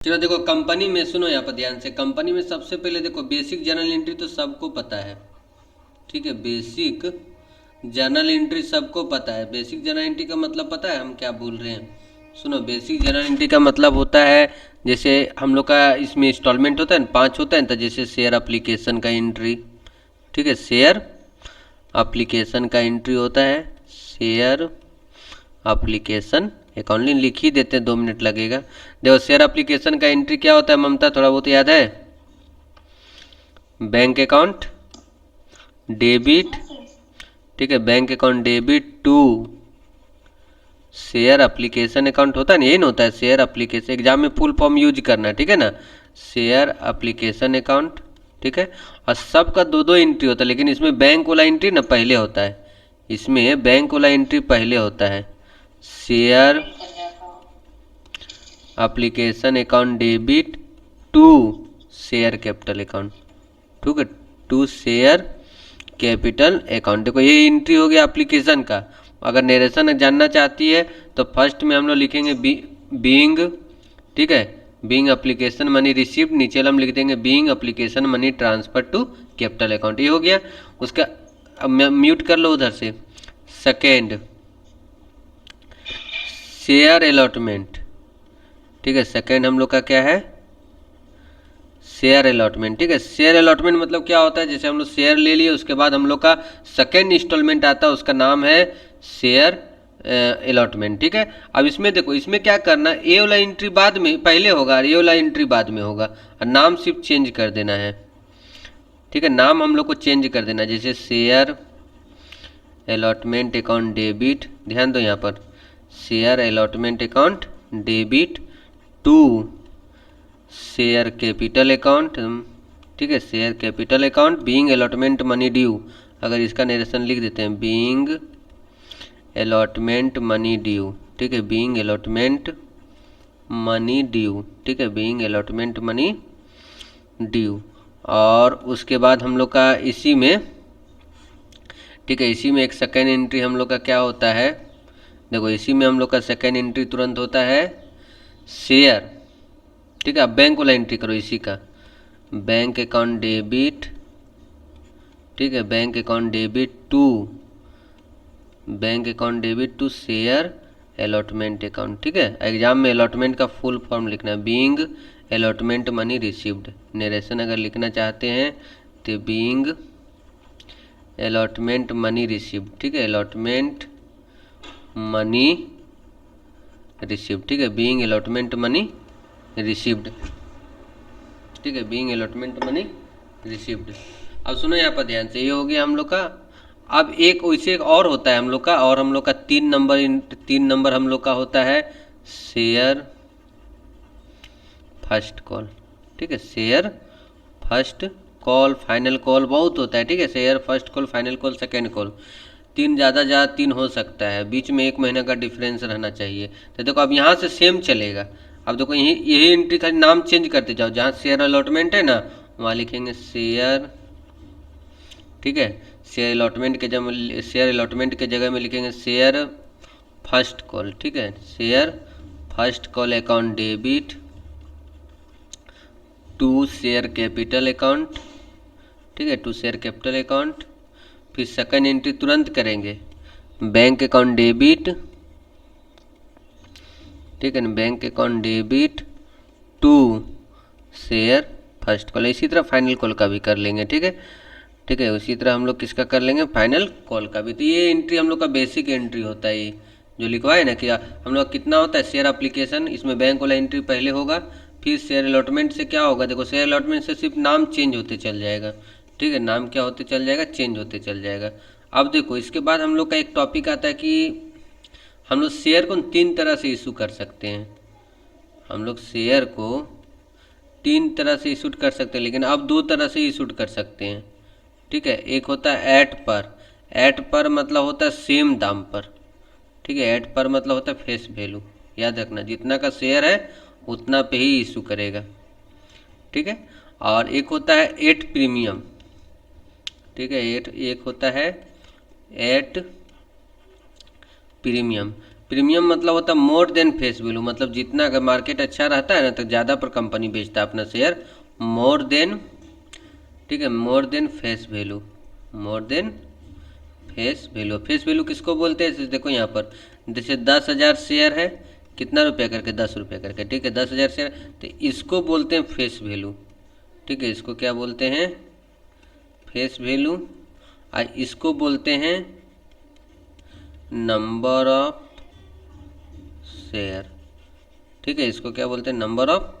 चलो देखो कंपनी में, सुनो यहाँ पर ध्यान से। कंपनी में सबसे पहले देखो बेसिक जर्नल एंट्री तो सबको पता है, ठीक है। बेसिक जर्नल एंट्री सबको पता है। बेसिक जर्नल एंट्री का मतलब पता है हम क्या बोल रहे हैं? सुनो, बेसिक जर्नल एंट्री का मतलब होता है, जैसे हम लोग का इसमें इंस्टॉलमेंट होता है ना, 5 होता है ना, तो जैसे शेयर एप्लीकेशन का एंट्री, ठीक है। शेयर एप्लीकेशन का एंट्री होता है, शेयर एप्लीकेशन अकाउंट लिख ही देते हैं, 2 मिनट लगेगा। देखो शेयर एप्लीकेशन का एंट्री क्या होता है ममता, थोड़ा बहुत याद है? बैंक अकाउंट डेबिट, ठीक है, bank account debit to share application account होता है ना, यही ना होता है शेयर एप्लीकेशन। एग्जाम में फुल फॉर्म यूज करना है, ठीक है ना। शेयर एप्लीकेशन अकाउंट, ठीक है। और सबका 2-2 एंट्री होता है, लेकिन इसमें बैंक वाला एंट्री ना पहले होता है। इसमें बैंक वाला एंट्री पहले होता है। Share application account debit to share capital account, ठीक है, टू शेयर कैपिटल अकाउंट। देखो ये एंट्री हो गया एप्लीकेशन का। अगर नरेशन जानना चाहती है तो फर्स्ट में हम लोग लिखेंगे बीइंग, ठीक है, बीइंग एप्लीकेशन मनी रिसीव्ड, नीचे हम लिख देंगे being application money transfer to capital account. ये हो गया उसका। अब म्यूट कर लो उधर से। सेकेंड, शेयर अलॉटमेंट, ठीक है। सेकेंड हम लोग का क्या है? शेयर अलॉटमेंट, ठीक है। शेयर अलॉटमेंट मतलब क्या होता है, जैसे हम लोग शेयर ले लिए, उसके बाद हम लोग का सेकेंड इंस्टॉलमेंट आता है, उसका नाम है शेयर अलॉटमेंट, ठीक है। अब इसमें देखो, इसमें क्या करना, ए वाला एंट्री बाद में पहले होगा और ए वाला एंट्री बाद में होगा, और नाम सिर्फ चेंज कर देना है, ठीक है। नाम हम लोग को चेंज कर देना है, जैसे शेयर अलॉटमेंट अकाउंट डेबिट, ध्यान दो यहाँ पर, share allotment account debit to share capital account, ठीक है, share capital account being allotment money due. अगर इसका नरेशन लिख देते हैं, बीइंग अलॉटमेंट मनी ड्यू, ठीक है, बीइंग अलॉटमेंट मनी ड्यू, ठीक है, बीइंग अलॉटमेंट मनी ड्यू। और उसके बाद हम लोग का इसी में, ठीक है, इसी में एक सेकेंड एंट्री हम लोग का क्या होता है, देखो इसी में हम लोग का सेकेंड एंट्री तुरंत होता है शेयर, ठीक है। अब बैंक वाला एंट्री करो इसी का, बैंक अकाउंट डेबिट, ठीक है, bank account debit to, bank account debit to share allotment account, ठीक है। एग्जाम में अलॉटमेंट का फुल फॉर्म लिखना है, being allotment money received. Narration अगर लिखना चाहते हैं तो बीइंग अलॉटमेंट मनी रिसीव्ड, ठीक है, अलॉटमेंट मनी रिसीव्ड, ठीक है, बीइंग अलॉटमेंट मनी रिसीव्ड, ठीक है, बीइंग अलॉटमेंट मनी रिसीव्ड। अब सुनो यहाँ पर ध्यान से, ये हो गया हम लोग का। अब एक वैसे एक और होता है हम लोग का, और हम लोग का 3 नंबर हम लोग का होता है शेयर फर्स्ट कॉल, ठीक है, share first call, final call बहुत होता है, ठीक है। Share first call, final call, second call, 3 ज़्यादा 3 हो सकता है, बीच में 1 महीने का डिफरेंस रहना चाहिए। तो देखो अब यहाँ से सेम चलेगा। अब देखो यही एंट्री खाली नाम चेंज करते जाओ, जहाँ शेयर अलॉटमेंट है ना वहाँ लिखेंगे शेयर, ठीक है, शेयर अलॉटमेंट के जगह, शेयर अलॉटमेंट के जगह में लिखेंगे शेयर फर्स्ट कॉल, ठीक है, share first call account debit to share capital account, ठीक है, टू शेयर कैपिटल अकाउंट। फिर सेकंड एंट्री तुरंत करेंगे, बैंक अकाउंट डेबिट, ठीक है ना, bank account debit to share first call. इसी तरह फाइनल कॉल का भी कर लेंगे, ठीक है, ठीक है। उसी तरह हम लोग किसका कर लेंगे, फाइनल कॉल का भी। तो ये एंट्री हम लोग का बेसिक एंट्री होता है, ये जो लिखवा है ना कि हम लोग कितना होता है शेयर एप्लीकेशन, इसमें बैंक वाला एंट्री पहले होगा। फिर शेयर अलॉटमेंट से क्या होगा, देखो शेयर अलॉटमेंट से सिर्फ नाम चेंज होते चल जाएगा, ठीक है, नाम क्या होते चल जाएगा, चेंज होते चल जाएगा। अब देखो इसके बाद हम लोग का एक टॉपिक आता है कि हम लोग शेयर को 3 तरह से इशू कर सकते हैं। हम लोग शेयर को 3 तरह से इशूट कर सकते हैं, लेकिन अब 2 तरह से इशूट कर सकते हैं, ठीक है। एक होता है एट पर मतलब होता है सेम दाम पर, ठीक है, एट पर मतलब होता है फेस वैल्यू। याद रखना, जितना का शेयर है उतना पे ही इशू करेगा, ठीक है। और एक होता है एट प्रीमियम, ठीक है, एक होता है एट प्रीमियम। प्रीमियम मतलब होता है मोर देन फेस वैल्यू, मतलब जितना अगर मार्केट अच्छा रहता है ना तो ज़्यादा पर कंपनी बेचता है अपना शेयर, मोर देन, ठीक है, more than face value, more than face value. Face value किसको बोलते हैं? देखो यहाँ पर जैसे 10,000 शेयर है, कितना रुपया करके? 10 रुपया करके, ठीक है, 10,000 शेयर, तो इसको बोलते हैं फेस वैल्यू, ठीक है, इसको क्या बोलते हैं? Face value. और इसको बोलते हैं नंबर ऑफ शेयर, ठीक है, इसको क्या बोलते हैं? Number of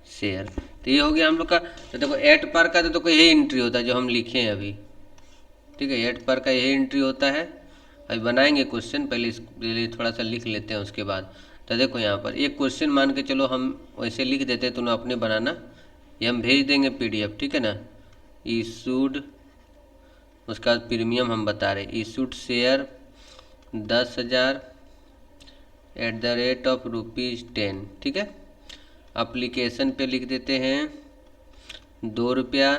share. तो ये हो गया हम लोग का। तो देखो एट पर का तो देखो यही एंट्री होता है जो हम लिखे हैं अभी, ठीक है, एट पर का यही एंट्री होता है। अभी बनाएंगे क्वेश्चन, पहले इसके लिए थोड़ा सा लिख लेते हैं उसके बाद। तो देखो यहाँ पर एक क्वेश्चन मान के चलो हम वैसे लिख देते हैं, तुम अपने बनाना, ये हम भेज देंगे PDF, ठीक है ना। इशूड, उसका प्रीमियम हम बता रहे, issued share 10,000 at the rate of ₹10, ठीक है। एप्लीकेशन पे लिख देते हैं 2 रुपया,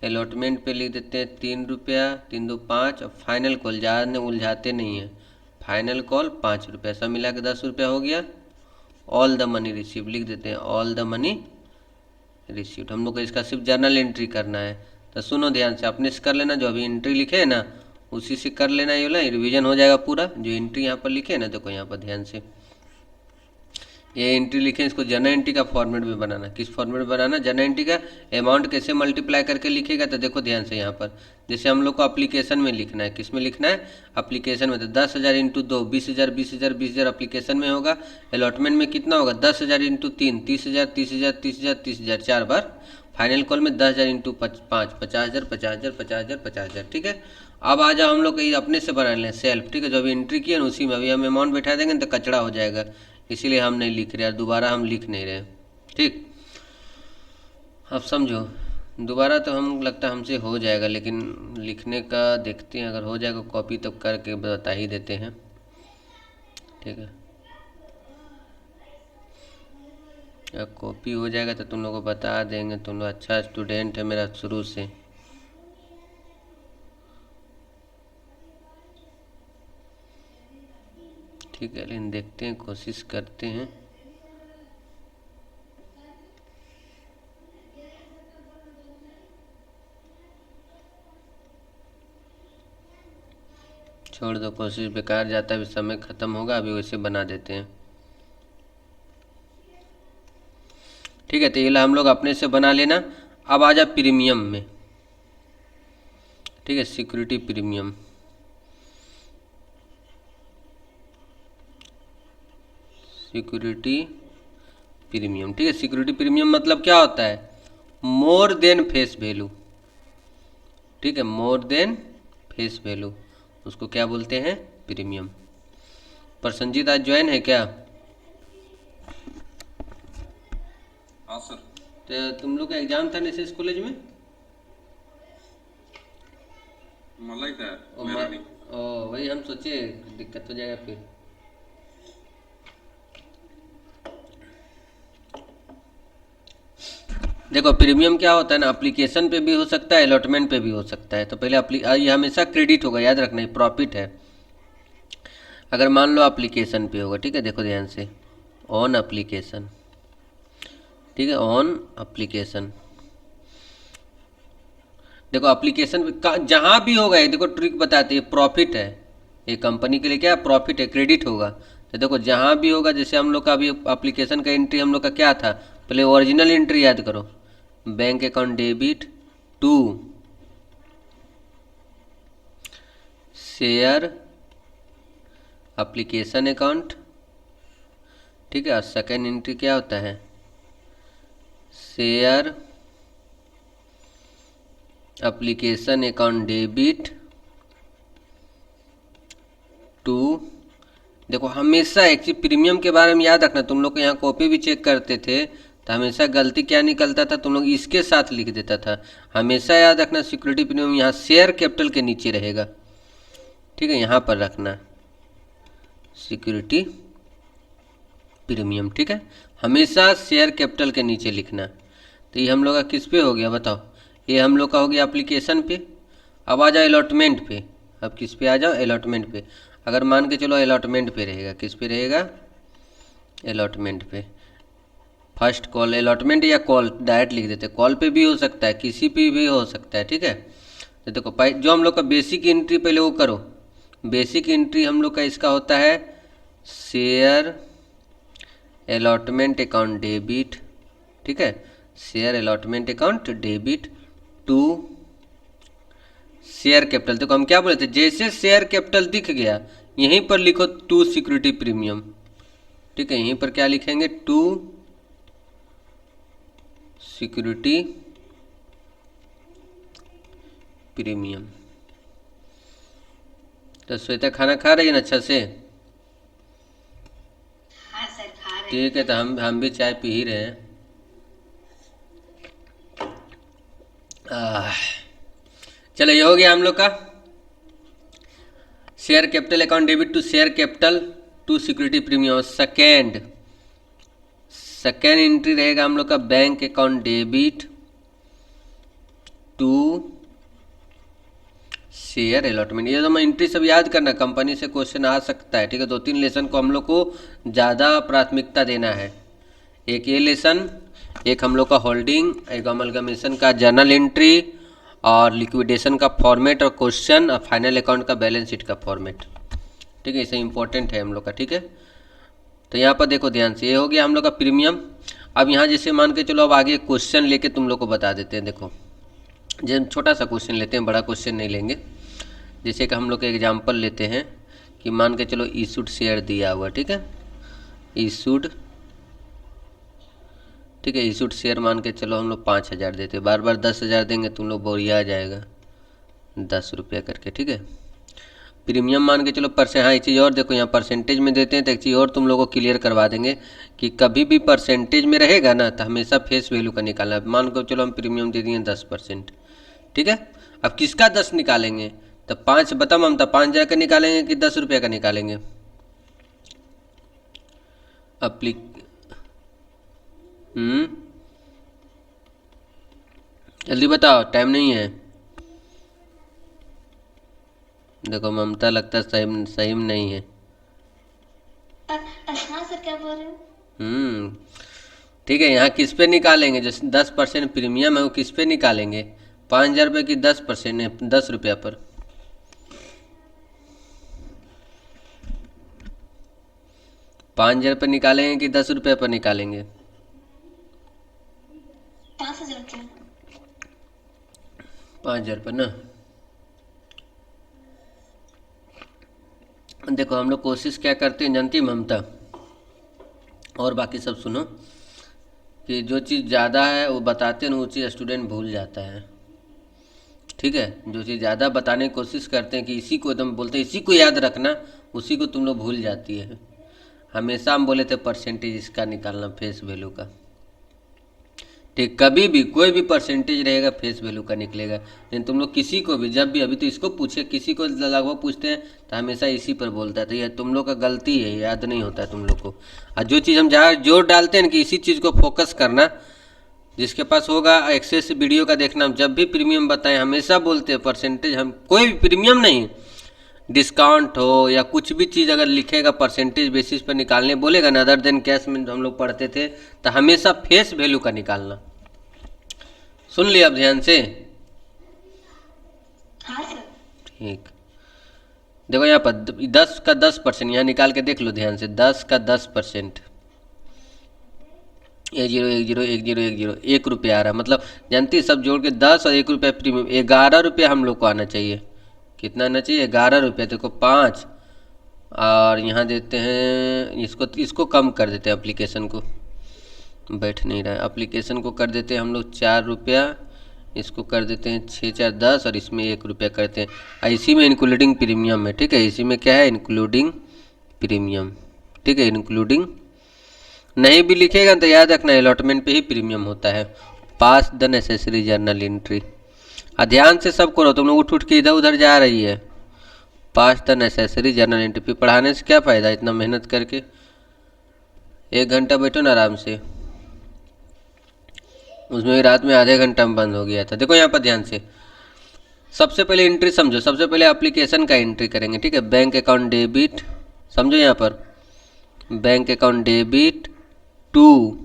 अलॉटमेंट पे लिख देते हैं 3 रुपया, 3 2 5, और फाइनल कॉल ज़्यादा उलझाते नहीं हैं, फाइनल कॉल 5 रुपया, सब मिला के 10 रुपया हो गया। ऑल द मनी रिसीव लिख देते हैं, ऑल द मनी रिसीव्ड। हम लोग को इसका सिर्फ जर्नल एंट्री करना है। तो सुनो ध्यान से, अपने से कर लेना, जो अभी एंट्री लिखे है ना उसी से कर लेना, ये वाला रिवीजन हो जाएगा पूरा। जो एंट्री यहाँ पर लिखे है ना, देखो यहाँ पर ध्यान से, ये एंट्री लिखें, इसको जर्नल एंट्री का फॉर्मेट में बनाना। किस फॉर्मेट में बनाना? जर्नल एंट्री का। अमाउंट कैसे मल्टीप्लाई करके लिखेगा? तो देखो ध्यान से यहाँ पर, जैसे हम लोग को एप्लीकेशन में लिखना है, किस में लिखना है? एप्लीकेशन में। तो 10,000 इंटू 2 20,000, 20,000, 20,000 एप्लीकेशन में होगा। अलॉटमेंट में कितना होगा? 10,000 इंटू 3 30,000, 30,000, 30,000, 30,000 4 बार। फाइनल कॉल में 10,000 इंटू 5 50,000, 50,000, 50,000, 50,000, ठीक है। अब आ जाओ हम लोग अपने से बना लें सेल्फ, ठीक है, जो अभी एंट्री किया ना उसी में अभी हम अमाउंट बैठा देंगे तो कचड़ा हो जाएगा, इसीलिए हम नहीं लिख रहे, दोबारा हम लिख नहीं रहे, ठीक। अब समझो, दोबारा तो हम लगता है हमसे हो जाएगा, लेकिन लिखने का देखते हैं, अगर हो जाएगा कॉपी तब करके बता ही देते हैं, ठीक है। अगर कॉपी हो जाएगा तो तुम लोग को बता देंगे, तुम लोग अच्छा स्टूडेंट है मेरा शुरू से। ठीक है, लेकिन देखते हैं, कोशिश करते हैं। छोड़ दो, कोशिश बेकार जाता है, अभी समय ख़त्म होगा, अभी वैसे बना देते हैं, ठीक है। तो ये हम लोग अपने से बना लेना। अब आ जा प्रीमियम में, ठीक है, सिक्योरिटी प्रीमियम, सिक्योरिटी प्रीमियम, ठीक है। सिक्योरिटी प्रीमियम मतलब क्या होता है? मोर देन फेस वैल्यू, ठीक है, मोर देन फेस वैल्यू, उसको क्या बोलते हैं? प्रीमियम। प्रसन्नजीत आज ज्वाइन है क्या? हाँ सर। तो तुम लोग का एग्जाम था एसएस कॉलेज में? मलाई था, मेरा नहीं। वही हम सोचे दिक्कत हो जाएगा फिर। देखो प्रीमियम क्या होता है ना, एप्लीकेशन पे भी हो सकता है, अलॉटमेंट पे भी हो सकता है। तो पहले ये हमेशा क्रेडिट होगा, याद रखना, ये प्रॉफिट है। अगर मान लो एप्लीकेशन पे होगा, ठीक है, देखो ध्यान से, ऑन एप्लीकेशन, ठीक है, ऑन एप्लीकेशन, देखो एप्लीकेशन जहाँ भी होगा, ये देखो ट्रिक बताते हैं, प्रॉफिट है, ये कंपनी के लिए क्या प्रॉफिट है, क्रेडिट होगा। तो देखो जहाँ भी होगा, जैसे हम लोग का अभी एप्लीकेशन का एंट्री हम लोग का क्या था, पहले ओरिजिनल एंट्री याद करो, bank account debit to share application account, ठीक है। और सेकेंड एंट्री क्या होता है? Share application account debit to, देखो हमेशा एक चीज प्रीमियम के बारे में याद रखना, तुम लोग यहाँ कॉपी भी चेक करते थे तो हमेशा गलती क्या निकलता था, तुम लोग इसके साथ लिख देता था। हमेशा याद रखना सिक्योरिटी प्रीमियम यहाँ शेयर कैपिटल के नीचे रहेगा, ठीक है, यहाँ पर रखना सिक्योरिटी प्रीमियम, ठीक है, हमेशा शेयर कैपिटल के नीचे लिखना। तो ये हम लोग का किस पे हो गया बताओ? ये हम लोग का हो गया एप्लीकेशन पे। अब आ जाओ अलॉटमेंट पे, अब किस पे आ जाओ? अलॉटमेंट पे। अगर मान के चलो अलॉटमेंट पे रहेगा, किस पे रहेगा, अलॉटमेंट पे, फर्स्ट कॉल अलॉटमेंट या कॉल डायरेक्ट लिख देते, कॉल पे भी हो सकता है, किसी पे भी हो सकता है, ठीक है। तो देखो जो हम लोग का बेसिक एंट्री पहले वो करो, बेसिक एंट्री हम लोग का इसका होता है शेयर अलॉटमेंट अकाउंट डेबिट, ठीक है, share allotment account debit to share capital. देखो हम क्या बोले थे, जैसे शेयर कैपिटल दिख गया यहीं पर लिखो टू सिक्योरिटी प्रीमियम, ठीक है, यहीं पर क्या लिखेंगे, टू सिक्योरिटी प्रीमियम। तो श्वेता खाना खा रही है ना अच्छा से? हाँ सर खा रहे हैं। ठीक है, तो हम भी चाय पी ही रहे हैं। चलो ये हो गया हम लोग का share capital account debit to share capital to security premium. Second entry रहेगा हम लोग का bank account debit to share allotment. ये तो मैं एंट्री सब याद करना, कंपनी से क्वेश्चन आ सकता है, ठीक है। 2-3 लेसन को हम लोग को ज़्यादा प्राथमिकता देना है, एक ये लेसन, एक हम लोग का होल्डिंग, एक अमलगमेशन का जर्नल एंट्री और लिक्विडेशन का फॉर्मेट और क्वेश्चन और फाइनल अकाउंट का बैलेंस शीट का फॉर्मेट, ठीक है। इसे इंपॉर्टेंट है हम लोग का, ठीक है। तो यहाँ पर देखो ध्यान से, ये हो गया हम लोग का प्रीमियम। अब यहाँ जैसे मान के चलो, अब आगे क्वेश्चन लेके तुम लोग को बता देते हैं। देखो जैसे हम छोटा सा क्वेश्चन लेते हैं, बड़ा क्वेश्चन नहीं लेंगे। जैसे कि हम लोग का एग्जाम्पल लेते हैं कि मान के चलो इशूड शेयर दिया हुआ, ठीक है, इशूड, ठीक है, इशूड शेयर मान के चलो हम लोग 5,000 देते, बार बार 10,000 देंगे तुम लोग बोरिया आ जाएगा, 10 रुपया करके, ठीक है। प्रीमियम मान के चलो हाँ एक चीज़ और देखो, यहाँ परसेंटेज में देते हैं तो एक चीज़ और तुम लोगों को क्लियर करवा देंगे कि कभी भी परसेंटेज में रहेगा ना तो हमेशा फेस वैल्यू का निकालना है। मान के चलो हम प्रीमियम दे दिए 10%, ठीक है। अब किसका 10 निकालेंगे, तो 5 बता ममता, 5,000 का निकालेंगे कि 10 रुपये का निकालेंगे? जल्दी बताओ, टाइम नहीं है। देखो ममता लगता है सही में नहीं है। हाँ सर क्या बोल रहे हो? ठीक है, यहाँ किस पे निकालेंगे, जो 10% प्रीमियम है वो किस पे निकालेंगे, 5,000 रुपये की 10% है, 10 रुपया पर। 5,000 पर निकालेंगे कि 10 रुपये पर निकालेंगे? 5,000 के। 5,000 पर ना। देखो हम लोग कोशिश क्या करते हैं जानती है ममता, और बाकी सब सुनो, कि जो चीज़ ज़्यादा है वो बताते हैं ना, वो चीज़ स्टूडेंट भूल जाता है, ठीक है। जो चीज़ ज़्यादा बताने की कोशिश करते हैं कि इसी को एकदम बोलते हैं इसी को याद रखना, उसी को तुम लोग भूल जाती है। हमेशा हम बोले थे परसेंटेज इसका निकालना फेस वैल्यू का, ठीक, कभी भी कोई भी परसेंटेज रहेगा फेस वैल्यू का निकलेगा। लेकिन तुम लोग किसी को भी जब भी, अभी तो इसको पूछे, किसी को लगभग पूछते हैं तो हमेशा इसी पर बोलता है, तो यह तुम लोग का गलती है, याद नहीं होता है तुम लोग को। और जो चीज़ हम जहाँ जोर डालते हैं कि इसी चीज़ को फोकस करना, जिसके पास होगा एक्सेस वीडियो का देखना, जब भी प्रीमियम बताएं हमेशा बोलते हैं परसेंटेज, हम कोई भी प्रीमियम नहीं, डिस्काउंट हो या कुछ भी चीज़ अगर लिखेगा परसेंटेज बेसिस पर निकालने बोलेगा ना, अदर देन कैश में हम लोग पढ़ते थे, तो हमेशा फेस वैल्यू का निकालना। सुन लिया अब ध्यान से? हाँ सर। ठीक, देखो यहाँ पर 10 का 10%, यहाँ निकाल के देख लो ध्यान से, 10 का 10%, 10101010 1 रुपया आ रहा है, मतलब जानती है सब जोड़ के 10 और 1 रुपया प्रीमियम, 11 रुपया हम लोग को आना चाहिए। कितना आना चाहिए? 11 रुपया। देखो 5 और यहाँ देते हैं, इसको कम कर देते हैं, एप्लीकेशन को, बैठ नहीं रहा है, एप्लीकेशन को कर देते हैं हम लोग 4 रुपया, इसको कर देते हैं 6 4 10 और इसमें 1 रुपया करते हैं। इसी में इंक्लूडिंग प्रीमियम है, ठीक है, इसी में क्या है, इंक्लूडिंग प्रीमियम, ठीक है, इंक्लूडिंग। नहीं भी लिखेगा तो याद रखना अलॉटमेंट पे ही प्रीमियम होता है। पास द नेसेसरी जर्नल एंट्री, ध्यान से सब करो, तुम लोग उठ के इधर उधर जा रही है। पास द नेसेसरी जर्नल एंट्री, पढ़ाने से क्या फ़ायदा, इतना मेहनत करके। 1 घंटा बैठो ना आराम से, उसमें भी रात में आधे घंटा में बंद हो गया था। देखो यहाँ पर ध्यान से, सबसे पहले एंट्री समझो, सबसे पहले एप्लीकेशन का एंट्री करेंगे, ठीक है। बैंक अकाउंट डेबिट, समझो यहाँ पर bank account debit to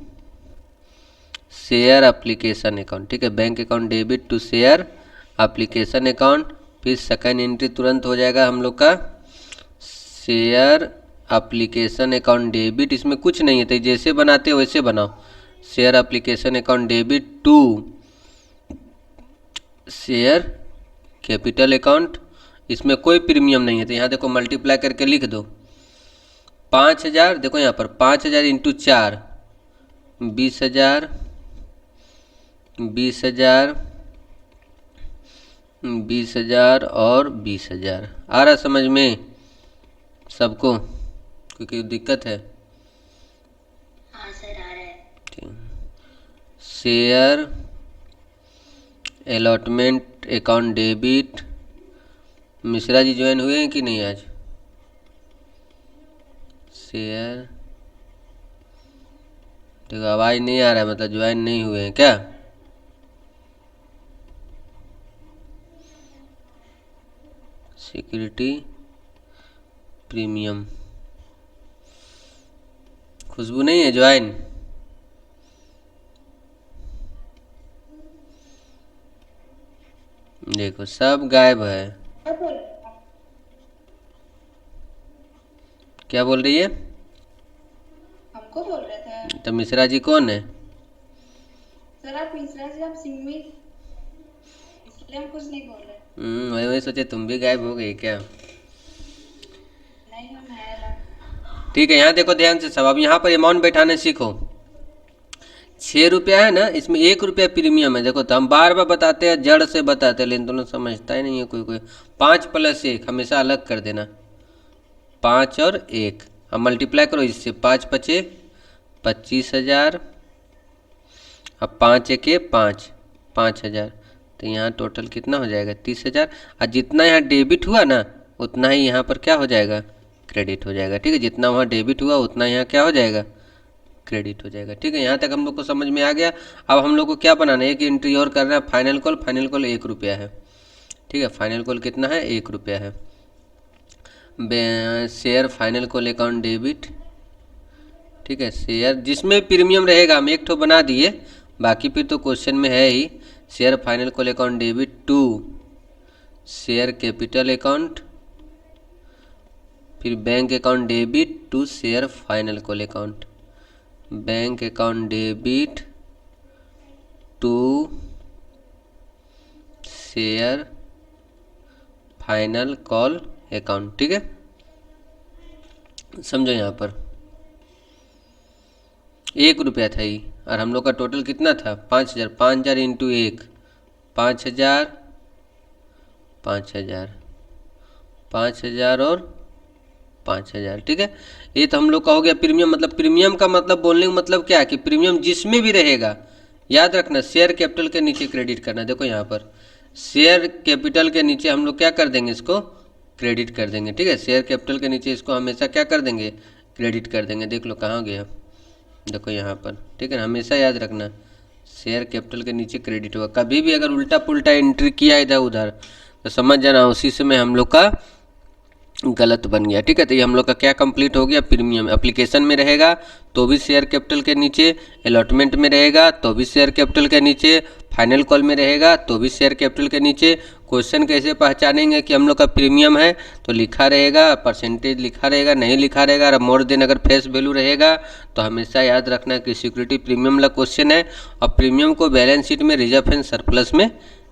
share application account, ठीक है। Bank account debit to share application account. फिर सेकंड एंट्री तुरंत हो जाएगा हम लोग का शेयर एप्लीकेशन अकाउंट डेबिट, इसमें कुछ नहीं है तो जैसे बनाते हो वैसे बनाओ। Share application account debit to share capital account, इसमें कोई प्रीमियम नहीं है तो यहाँ देखो मल्टीप्लाई करके लिख दो 5000, देखो यहाँ पर 5000 इंटू 4 20,000 20,000 20,000 और 20,000। आ रहा समझ में सबको, क्योंकि दिक्कत है। हाँ सर आ रहा है। ठीक, share allotment account debit. Mishra ji join हुए हैं कि नहीं आज? शेयर, देखो आवाज़ नहीं आ रहा है, मतलब ज्वाइन नहीं हुए हैं क्या? सिक्योरिटी प्रीमियम, खुशबू नहीं है ज्वाइन? देखो सब गायब है। क्या बोल रही है? हमको बोल रहे थे तो मिश्रा जी कौन है? सर। आप मिश्रा जी, आप सिंगमी, इसलिए हम कुछ नहीं बोल रहे। वही वही सोचे तुम भी गायब हो गई क्या? नहीं, हम है अलग। ठीक है, यहाँ देखो ध्यान से सब। अब यहाँ पर अमाउंट बैठाने सीखो। 6 रुपया है ना, इसमें 1 रुपया प्रीमियम है। देखो तो हम बार बार बताते हैं, जड़ से बताते हैं, लेकिन तुम लोग समझता ही नहीं है कोई कोई। 5 + 1 हमेशा अलग कर देना, 5 और 1। अब मल्टीप्लाई करो इससे, 5 × 5 = 25,000, अब 5 × 1 = 5, 5,000। तो यहाँ टोटल कितना हो जाएगा? 30,000। और जितना यहाँ डेबिट हुआ ना उतना ही यहाँ पर क्या हो जाएगा? क्रेडिट हो जाएगा, ठीक है। जितना वहाँ डेबिट हुआ उतना यहाँ क्या हो जाएगा? क्रेडिट हो जाएगा, ठीक है। यहाँ तक हम लोग को समझ में आ गया। अब हम लोग को क्या बनाना है? एक एंट्री और करना है, फाइनल कॉल। फाइनल कॉल 1 रुपया है, ठीक है। फाइनल कॉल कितना है? 1 रुपया है। Share final call account debit, ठीक है। शेयर जिसमें प्रीमियम रहेगा, हम एक ठो बना दिए, बाकी फिर तो क्वेश्चन में है ही। Share final call account debit to share capital account, फिर bank account debit to share final call account, bank account debit to share final call account, ठीक है। समझो यहाँ पर 1 रुपया था ही, और हम लोग का टोटल कितना था? 5,000। 5,000 इंटू 1 5,000, 5,000, 5,000 और 5,000, ठीक है। ये तो हम लोग का हो गया प्रीमियम। मतलब प्रीमियम का मतलब, बोलने का मतलब क्या है कि प्रीमियम जिसमें भी रहेगा, याद रखना शेयर कैपिटल के नीचे क्रेडिट करना। देखो यहाँ पर शेयर कैपिटल के नीचे हम लोग क्या कर देंगे? इसको क्रेडिट कर देंगे, ठीक है। शेयर कैपिटल के नीचे इसको हमेशा क्या कर देंगे? क्रेडिट कर देंगे। देख लो कहाँ गया, देखो यहाँ पर, ठीक है ना। हमेशा याद रखना शेयर कैपिटल के नीचे क्रेडिट होगा। कभी भी अगर उल्टा पुल्टा एंट्री किया इधर उधर तो समझ जाना उसी समय हम लोग का गलत बन गया, ठीक है। तो ये हम लोग का क्या कंप्लीट हो गया? प्रीमियम। एप्लीकेशन में रहेगा तो भी शेयर कैपिटल के नीचे, अलॉटमेंट में रहेगा तो भी शेयर कैपिटल के नीचे, फाइनल कॉल में रहेगा तो भी शेयर कैपिटल के नीचे। क्वेश्चन कैसे पहचानेंगे कि हम लोग का प्रीमियम है? तो लिखा रहेगा, परसेंटेज लिखा रहेगा, नहीं लिखा रहेगा। और मोर देन अगर फेस वैल्यू रहेगा तो हमेशा याद रखना कि सिक्योरिटी प्रीमियम वाला क्वेश्चन है। और प्रीमियम को बैलेंस शीट में रिजर्व एंड सरप्लस में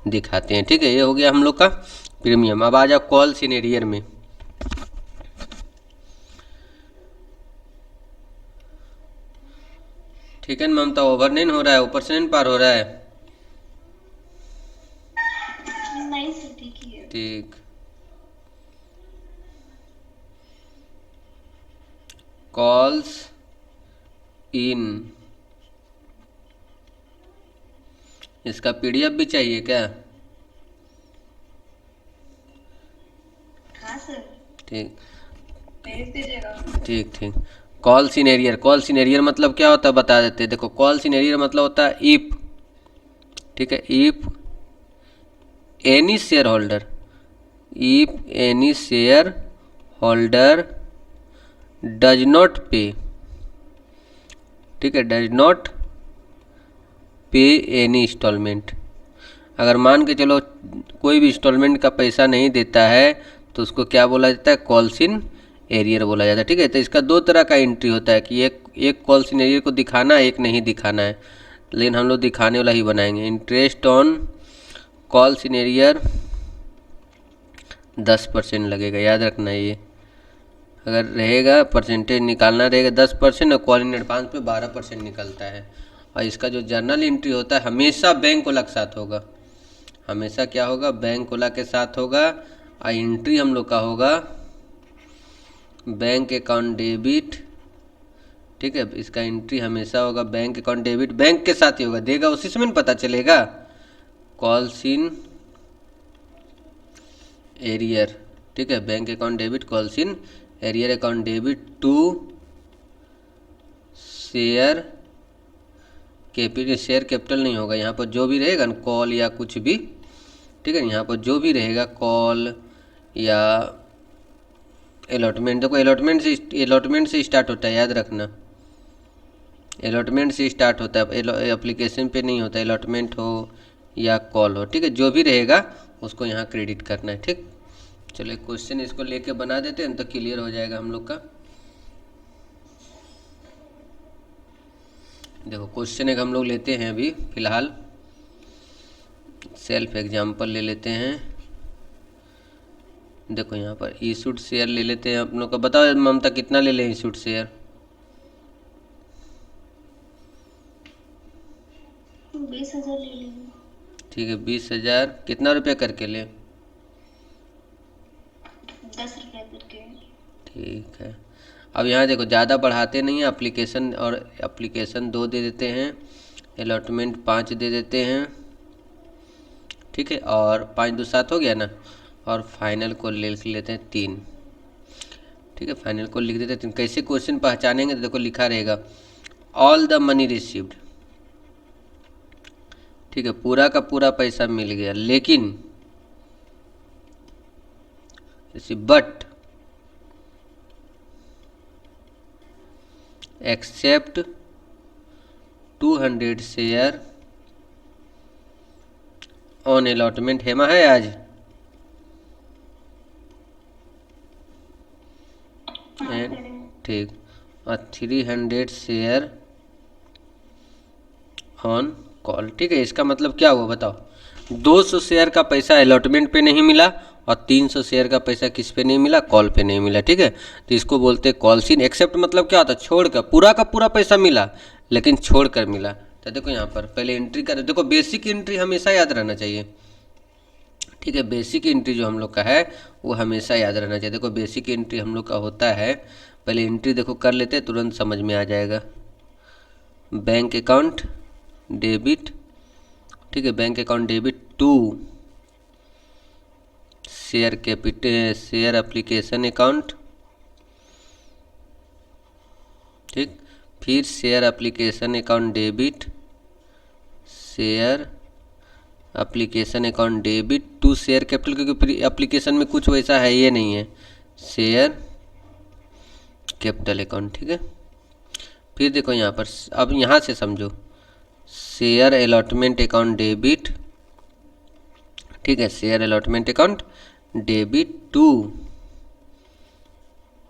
दिखाते हैं, ठीक है। ये हो गया हम लोग का प्रीमियम। अब आ जाओ कॉल सिनेरियर में। ठीक है ममता, ओवर नहीं हो रहा है? ऊपर से नहीं पार हो रहा है? नहीं सर ठीक ही है। ठीक। कॉल्स इन, इसका पीडीएफ भी चाहिए क्या? हाँ सर ठीक भेज दीजिएगा। ठीक ठीक। कॉल सिनेरियर, कॉल सिनेरियर मतलब क्या होता है बता देते हैं। देखो कॉल सिनेरियर मतलब होता है इफ, ठीक है। If any share holder, if any share holder does not पे, ठीक है, डज नॉट पे एनी इंस्टॉलमेंट, अगर मान के चलो कोई भी इंस्टॉलमेंट का पैसा नहीं देता है तो उसको क्या बोला जाता है, कॉल्स इन एरियर बोला जाता है। ठीक है, तो इसका दो तरह का एंट्री होता है कि एक कॉल्स इन एरियर को दिखाना है, एक नहीं दिखाना है, लेकिन हम लोग दिखाने वाला ही बनाएंगे। Interest on calls in arrear 10% लगेगा, याद रखना ये, अगर रहेगा परसेंटेज निकालना रहेगा 10% और कॉल इन एडवांस पे 12% निकलता है। और इसका जो जर्नल एंट्री होता है हमेशा बैंक कोला के साथ होगा, हमेशा क्या होगा, बैंक कोला के साथ होगा। और एंट्री हम लोग का होगा बैंक अकाउंट डेबिट, ठीक है, इसका एंट्री हमेशा होगा बैंक अकाउंट डेबिट, बैंक के साथ ही होगा, देगा उसी समय पता चलेगा, कॉल्स इन एरियर, ठीक है, bank account debit calls in arrear account debit to share capital, share capital नहीं होगा यहाँ पर, जो भी रहेगा ना कॉल या कुछ भी, ठीक है, यहाँ पर जो भी रहेगा कॉल या अलॉटमेंट, देखो अलॉटमेंट से स्टार्ट होता है, याद रखना, अलॉटमेंट से स्टार्ट होता है, एप्लीकेशन पे नहीं होता, अलॉटमेंट हो या कॉल हो, ठीक है, जो भी रहेगा उसको यहाँ क्रेडिट करना है। ठीक, चलिए क्वेश्चन इसको लेके बना देते हैं तो क्लियर हो जाएगा हम लोग का। देखो क्वेश्चन एक हम लोग लेते हैं अभी फिलहाल, सेल्फ एग्जाम्पल ले लेते हैं। देखो यहाँ पर इशूड शेयर ले लेते हैं हम लोग का, बताओ ममता कितना ले लें इशूड शेयर, 20,000 ले लेंगे। ठीक है, 20,000 कितना रुपया करके ले, 10 रुपए करके। ठीक है। अब यहाँ देखो ज़्यादा बढ़ाते नहीं हैं, एप्लीकेशन और एप्लीकेशन 2 दे देते हैं, अलॉटमेंट 5 दे देते हैं, ठीक है, और 5 2 7 हो गया ना, और फाइनल को लिख लेते हैं 3, ठीक है, फाइनल को लिख देते हैं 3। कैसे क्वेश्चन पहचानेंगे, तो देखो लिखा रहेगा ऑल द मनी रिसीव्ड, ठीक है, पूरा का पूरा पैसा मिल गया, लेकिन but except 200 share on allotment, Hema है आज, ठीक, और 300 शेयर ऑन कॉल, ठीक है। इसका मतलब क्या हुआ बताओ, 200 शेयर का पैसा अलॉटमेंट पे नहीं मिला और 300 शेयर का पैसा किस पे नहीं मिला, कॉल पे नहीं मिला, ठीक है, तो इसको बोलते हैं कॉल्स इन। एक्सेप्ट मतलब क्या होता है, छोड़कर, पूरा का पूरा पैसा मिला लेकिन छोड़कर मिला। तो देखो यहाँ पर पहले एंट्री कर, देखो बेसिक एंट्री हमेशा याद रहना चाहिए, ठीक है, बेसिक एंट्री जो हम लोग का है वो हमेशा याद रहना चाहिए। देखो बेसिक एंट्री हम लोग का होता है, पहले एंट्री देखो कर लेते हैं, तुरंत समझ में आ जाएगा। बैंक अकाउंट डेबिट, ठीक है, bank account debit to share capital, share application account, ठीक, फिर share application account debit, share application account debit to share capital, क्योंकि एप्लीकेशन में कुछ वैसा है ये नहीं है, शेयर कैपिटल अकाउंट, ठीक है। फिर देखो यहाँ पर, अब यहाँ से समझो, शेयर अलॉटमेंट अकाउंट डेबिट, ठीक है, share allotment account debit to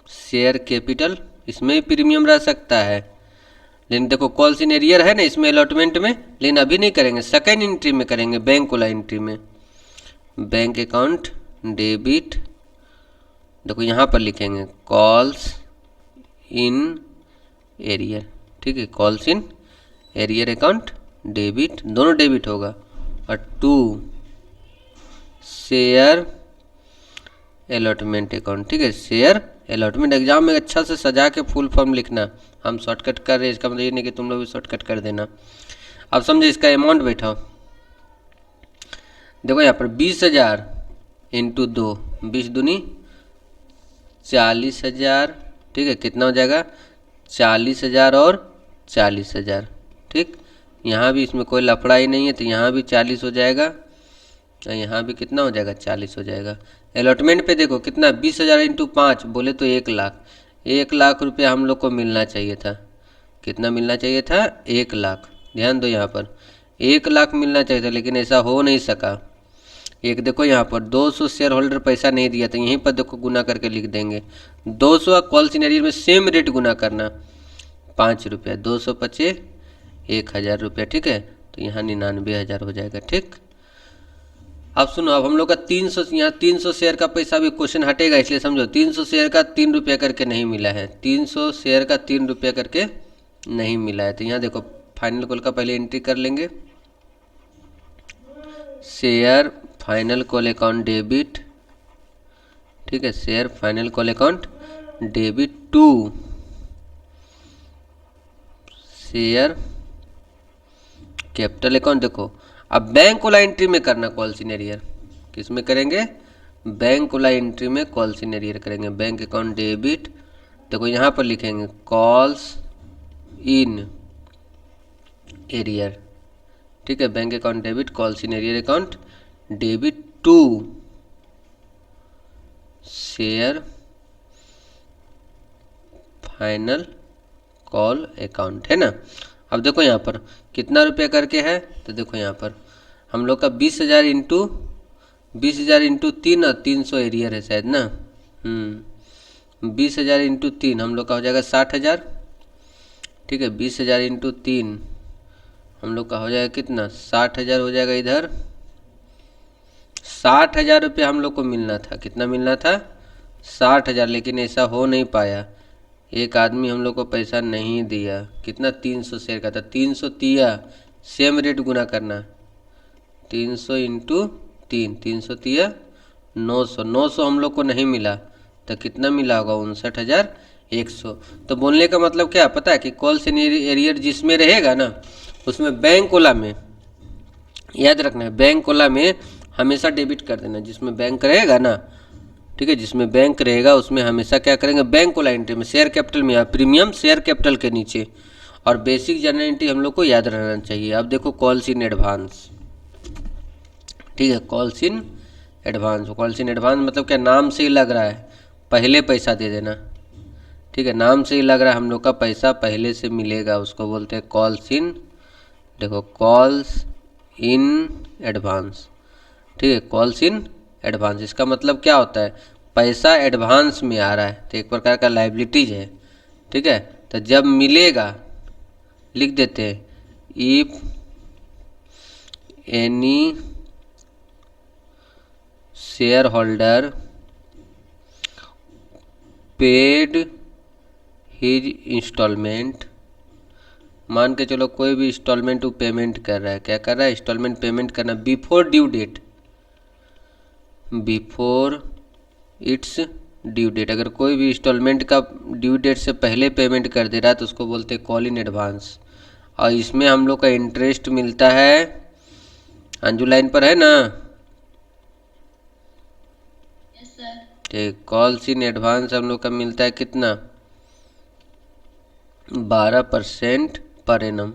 share capital, इसमें भी प्रीमियम रह सकता है, लेकिन देखो कॉल्स इन एरियर है ना इसमें अलॉटमेंट में, लेकिन अभी नहीं करेंगे, सेकेंड एंट्री में करेंगे, बैंक वाला एंट्री में। बैंक अकाउंट डेबिट, देखो यहाँ पर लिखेंगे कॉल्स इन एरियर, ठीक है, calls in arrear account debit, दोनों डेबिट होगा, और टू शेयर अलॉटमेंट अकाउंट, ठीक है, शेयर अलॉटमेंट। एग्जाम में अच्छा से सजा के फुल फॉर्म लिखना, हम शॉर्टकट कर रहे हैं, इसका मतलब ये नहीं कि तुम लोग भी शॉर्टकट कर देना। अब समझो इसका अमाउंट बैठाओ, देखो यहाँ पर 20,000 इंटू 2, 20 दूनी 40,000, ठीक है, कितना हो जाएगा 40,000 और 40,000, ठीक, यहाँ भी इसमें कोई लफड़ा ही नहीं है तो यहाँ भी 40 हो जाएगा, और यहाँ भी कितना हो जाएगा 40 हो जाएगा। अलॉटमेंट पे देखो कितना 20,000 इंटू 5 बोले तो 1,00,000। 1,00,000 रुपया हम लोग को मिलना चाहिए था। कितना मिलना चाहिए था 1,00,000। ध्यान दो यहाँ पर 1,00,000 मिलना चाहिए था, लेकिन ऐसा हो नहीं सका। एक देखो यहाँ पर 200 शेयर होल्डर पैसा नहीं दिया था, यहीं पर देखो गुना करके लिख देंगे 200। कॉल सिनेरियो में सेम रेट गुना करना 5 रुपया, 200 पचे 1,000 रुपया, ठीक है। तो यहाँ 99,000 हो जाएगा, ठीक। अब सुनो, अब हम लोग का 300 यहाँ 300 शेयर का पैसा भी क्वेश्चन हटेगा, इसलिए समझो 300 शेयर का 3 रुपया करके नहीं मिला है। 300 शेयर का 3 रुपया करके नहीं मिला है। तो यहाँ देखो फाइनल कॉल का पहले एंट्री कर लेंगे, share final call account debit, ठीक है। Share final call account debit to share capital account. देखो अब बैंक वाला एंट्री में करना कॉल सिनेरियर, किस में करेंगे? बैंक वाला एंट्री में कॉल सिनेरियर करेंगे। बैंक अकाउंट डेबिट, देखो यहाँ पर लिखेंगे कॉल्स इन एरियर, ठीक है। Bank account debit calls in arrear account debit to share final call account, है ना। अब देखो यहाँ पर कितना रुपया करके है, तो देखो यहाँ पर हम लोग का 20,000 इंटू 3 और 300 एरियर है शायद ना। 20,000 इंटू 3 हम लोग का हो जाएगा 60,000, ठीक है। 20,000 इंटू 3 हम लोग का हो जाएगा कितना 60,000 हो जाएगा। इधर 60,000 रुपया हम लोग को मिलना था। कितना मिलना था? 60,000, लेकिन ऐसा हो नहीं पाया। एक आदमी हम लोग को पैसा नहीं दिया। कितना 300 शेयर का था, 300 तिया सेम रेट गुना करना 300 इंटू 3, 300 तिया 900, 900 हम लोग को नहीं मिला, तो कितना मिला होगा 59,100। तो बोलने का मतलब क्या पता है कि कॉल एरियर जिसमें रहेगा ना उसमें बैंक वाला में याद रखना है, बैंक वाला में हमेशा डेबिट कर देना। जिसमें बैंक रहेगा ना, ठीक है, जिसमें बैंक रहेगा उसमें हमेशा क्या करेंगे बैंक वाला एंट्री में शेयर कैपिटल में या प्रीमियम शेयर कैपिटल के नीचे। और बेसिक जनरल एंट्री हम लोग को याद रहना चाहिए। अब देखो कॉल्स इन एडवांस, ठीक है। Calls in advance, calls in advance मतलब क्या, नाम से ही लग रहा है पहले पैसा दे देना, ठीक है। नाम से ही लग रहा है हम लोग का पैसा पहले से मिलेगा, उसको बोलते हैं कॉल्स इन। देखो कॉल्स इन एडवांस, ठीक है। कॉल्स इन एडवांस इसका मतलब क्या होता है, पैसा एडवांस में आ रहा है, तो एक प्रकार का लाइबिलिटीज है, ठीक है। तो जब मिलेगा लिख देते हैं if any share holder paid his instalment. मान के चलो कोई भी इंस्टॉलमेंट वो पेमेंट कर रहा है, क्या कर रहा है, इंस्टॉलमेंट पेमेंट करना before due date, before its due date. अगर कोई भी इंस्टॉलमेंट का ड्यू डेट से पहले पेमेंट कर दे रहा है तो उसको बोलते हैं कॉल इन एडवांस। और इसमें हम लोग का इंटरेस्ट मिलता है, अंजू लाइन पर है ना, ठीक। कॉल्स इन एडवांस हम लोग का मिलता है कितना 12% पर एनम।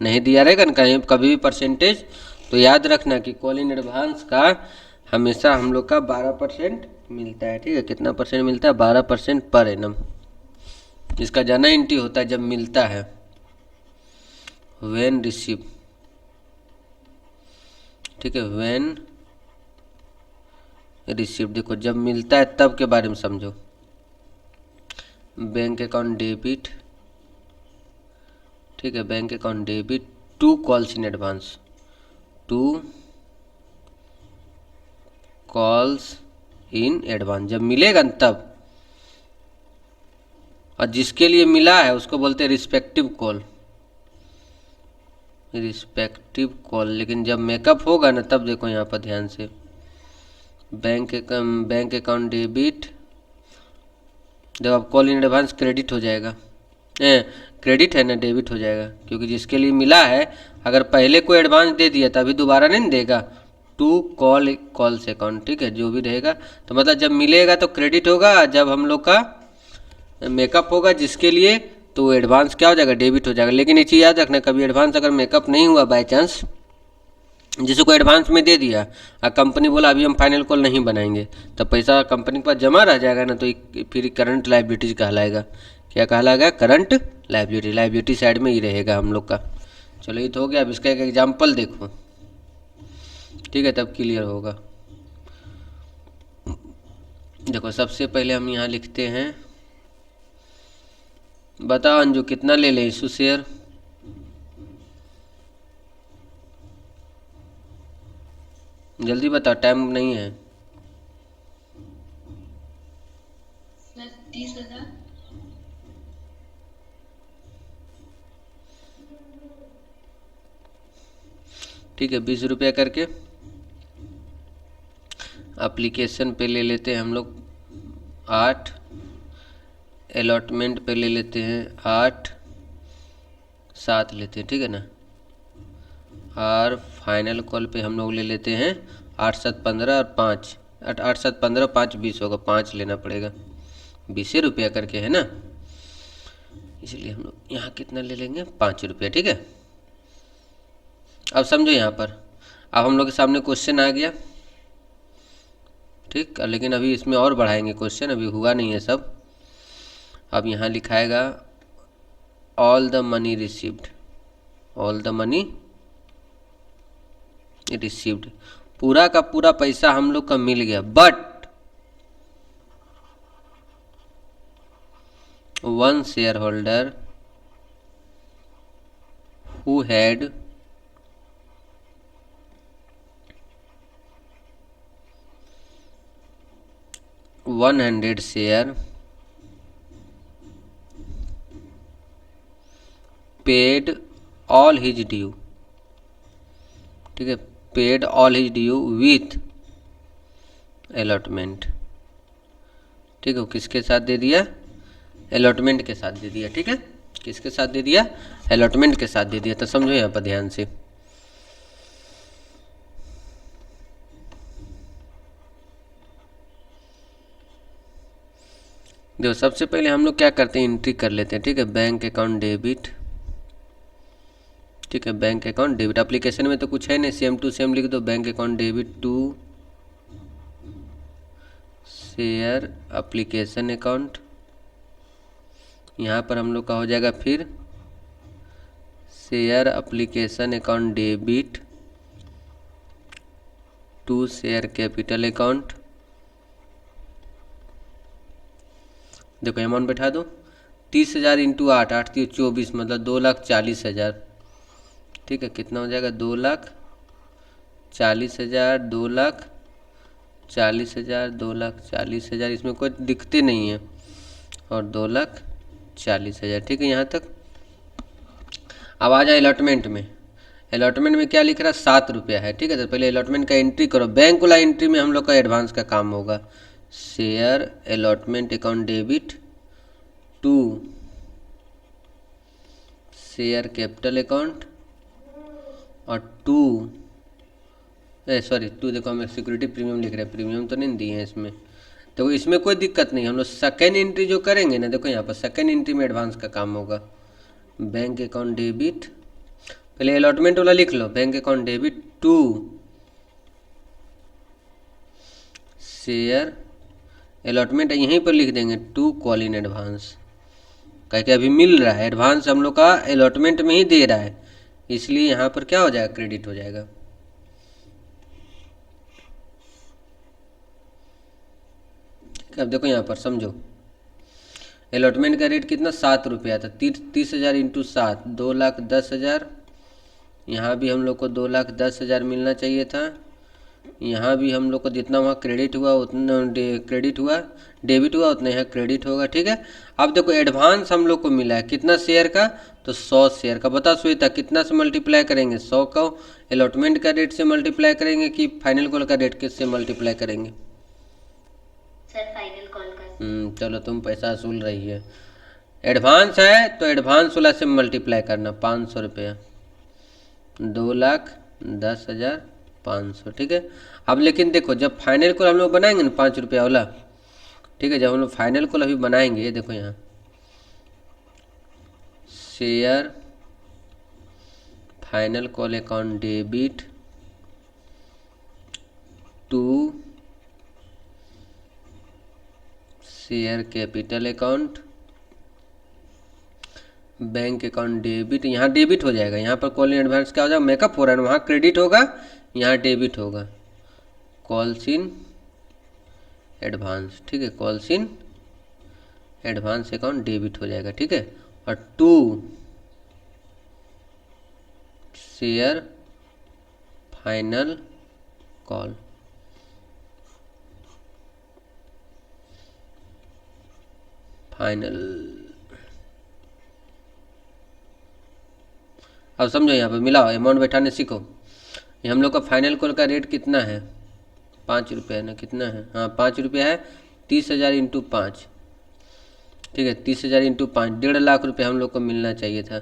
नहीं दिया रहेगा ना कहीं कभी भी परसेंटेज, तो याद रखना कि कॉल इन एडवांस का हमेशा हम लोग का 12% मिलता है, ठीक है। कितना परसेंट मिलता है 12% पर एनम। इसका जाना एंट्री होता है जब मिलता है व्हेन रिसीव, ठीक है, व्हेन रिसीव। देखो जब मिलता है तब के बारे में समझो। बैंक अकाउंट डेबिट, ठीक है, bank account debit to calls in advance, to calls in advance जब मिलेगा न तब। और जिसके लिए मिला है उसको बोलते हैं रिस्पेक्टिव कॉल, रिस्पेक्टिव कॉल। लेकिन जब मेकअप होगा ना तब देखो यहाँ पर ध्यान से बैंक अकाउंट डेबिट, जब अब कॉल इन एडवांस क्रेडिट हो जाएगा, क्रेडिट है ना डेबिट हो जाएगा, क्योंकि जिसके लिए मिला है अगर पहले कोई एडवांस दे दिया तभी दोबारा नहीं देगा। टू कॉल्स अकाउंट, ठीक है, जो भी रहेगा। तो मतलब जब मिलेगा तो क्रेडिट होगा, जब हम लोग का मेकअप होगा जिसके लिए तो एडवांस क्या हो जाएगा डेबिट हो जाएगा। लेकिन एक चीज़ याद रखना, कभी एडवांस अगर मेकअप नहीं हुआ बाय चांस जैसे कोई एडवांस में दे दिया और कंपनी बोला अभी हम फाइनल कॉल नहीं बनाएंगे, तब पैसा कंपनी के पास जमा रह जाएगा ना, तो फिर करंट लायबिलिटीज कहलाएगा। क्या कहलाएगा? Current liability. लायबिलिटी साइड में ही रहेगा हम लोग का। चलो ये तो हो गया। अब इसका एक एग्जाम्पल देखो, ठीक है, तब क्लियर होगा। देखो सबसे पहले हम यहाँ लिखते हैं, बताओ अंजू कितना ले लें इशू शेयर? जल्दी बताओ, टाइम नहीं है। सर 30,000। ठीक है, 20 रुपया करके। एप्लीकेशन पे ले लेते हैं हम लोग 8, अलॉटमेंट पे ले लेते हैं 8, 7 लेते हैं, ठीक है ना। और फाइनल कॉल पे हम लोग ले लेते हैं 8, 7, 15 और 5, 8, 7, 15, 5, 20 होगा, 5 लेना पड़ेगा, 20 रुपया करके है ना। इसलिए हम लोग यहाँ कितना ले लेंगे? 5 रुपया, ठीक है। अब समझो यहाँ पर, अब हम लोग के सामने क्वेश्चन आ गया, ठीक। लेकिन अभी इसमें और बढ़ाएंगे क्वेश्चन, अभी हुआ नहीं है सब। अब यहाँ लिखाएगा all the money received, all the money received, पूरा का पूरा पैसा हम लोग का मिल गया, but one share holder who had 100 share paid all his due, ठीक है, paid all his due with allotment, ठीक है। वो किसके साथ दे दिया? अलॉटमेंट के साथ दे दिया, ठीक है। किसके साथ दे दिया? अलॉटमेंट के साथ दे दिया। तो समझो यहाँ पर ध्यान से, देखो सबसे पहले हम लोग क्या करते हैं, एंट्री कर लेते हैं, ठीक है। बैंक अकाउंट डेबिट, ठीक है, बैंक अकाउंट डेबिट। एप्लीकेशन में तो कुछ है नहीं, सेम टू सेम लिख दो, bank account debit to share application account. यहाँ पर हम लोग का हो जाएगा फिर share application account debit to share capital account. देखो अमाउंट बैठा दो, 30,000 इंटू 8, 8 3 24, मतलब 2,40,000, ठीक है। कितना हो जाएगा? 2,40,000, 2,40,000, 2,40,000, इसमें कोई दिक्कतें नहीं है, और 2,40,000, ठीक है यहाँ तक। अब आ जाए अलॉटमेंट में। अलॉटमेंट में क्या लिख रहा है? 7 रुपया है, ठीक है। तो पहले अलॉटमेंट का एंट्री करो, बैंक वाला एंट्री में हम लोग का एडवांस का काम होगा। Share allotment account debit to share capital account, और टू देखो हमें सिक्योरिटी प्रीमियम लिख रहे हैं, प्रीमियम तो नहीं दिए हैं इसमें, तो इसमें कोई दिक्कत नहीं। हम लोग सेकेंड एंट्री जो करेंगे ना, देखो यहाँ पर सेकेंड एंट्री में एडवांस का काम होगा। बैंक अकाउंट डेबिट, पहले अलॉटमेंट वाला लिख लो, bank account debit to share allotment, यहीं पर लिख देंगे टू कॉल इन एडवांस, क्या अभी मिल रहा है एडवांस हम लोग का अलॉटमेंट में ही दे रहा है, इसलिए यहाँ पर क्या हो जाएगा? क्रेडिट हो जाएगा। अब देखो यहाँ पर समझो, अलॉटमेंट का रेट कितना? 7 रुपया था। 30,000 इंटू 7, 2,10,000। यहाँ भी हम लोग को 2,10,000 मिलना चाहिए था। यहाँ भी हम लोग को जितना वहाँ क्रेडिट हुआ उतना डेबिट हुआ उतना यहाँ क्रेडिट होगा, ठीक है। अब देखो एडवांस हम लोग को मिला है कितना शेयर का? तो 100 शेयर का। बता श्वेता, कितना से मल्टीप्लाई करेंगे? 100 को अलॉटमेंट का रेट से मल्टीप्लाई करेंगे कि फाइनल कॉल का रेट किससे मल्टीप्लाई करेंगे? सर फाइनल कॉल का। चलो तुम पैसा वसूल रही है। एडवांस है तो एडवांस वाला से मल्टीप्लाई करना, 500 रुपया, 2,10,500, ठीक है। अब लेकिन देखो जब फाइनल कॉल हम लोग बनाएंगे ना 5 रुपया वाला, ठीक है, जब हम लोग फाइनल कॉल अभी बनाएंगे, देखो यहाँ share final call account debit to share capital account, bank account debit, यहाँ डेबिट हो जाएगा, यहाँ पर कॉल इन एडवांस क्या हो जाएगा, मेकअप हो रहा है, वहाँ क्रेडिट होगा, यहाँ डेबिट होगा, कॉल्स इन एडवांस, ठीक है, calls in advance account debit हो जाएगा, ठीक है। और to share final call, final. अब समझो, यहाँ पे मिलाओ, अमाउंट बैठाने सीखो। ये हम लोग का फाइनल कॉल का रेट कितना है, 5 रुपये है ना, कितना है, हाँ 5 रुपये है, 30,000 इंटू 5, ठीक है, 30,000 इंटू 5, 1.5 लाख रुपये हम लोग को मिलना चाहिए था।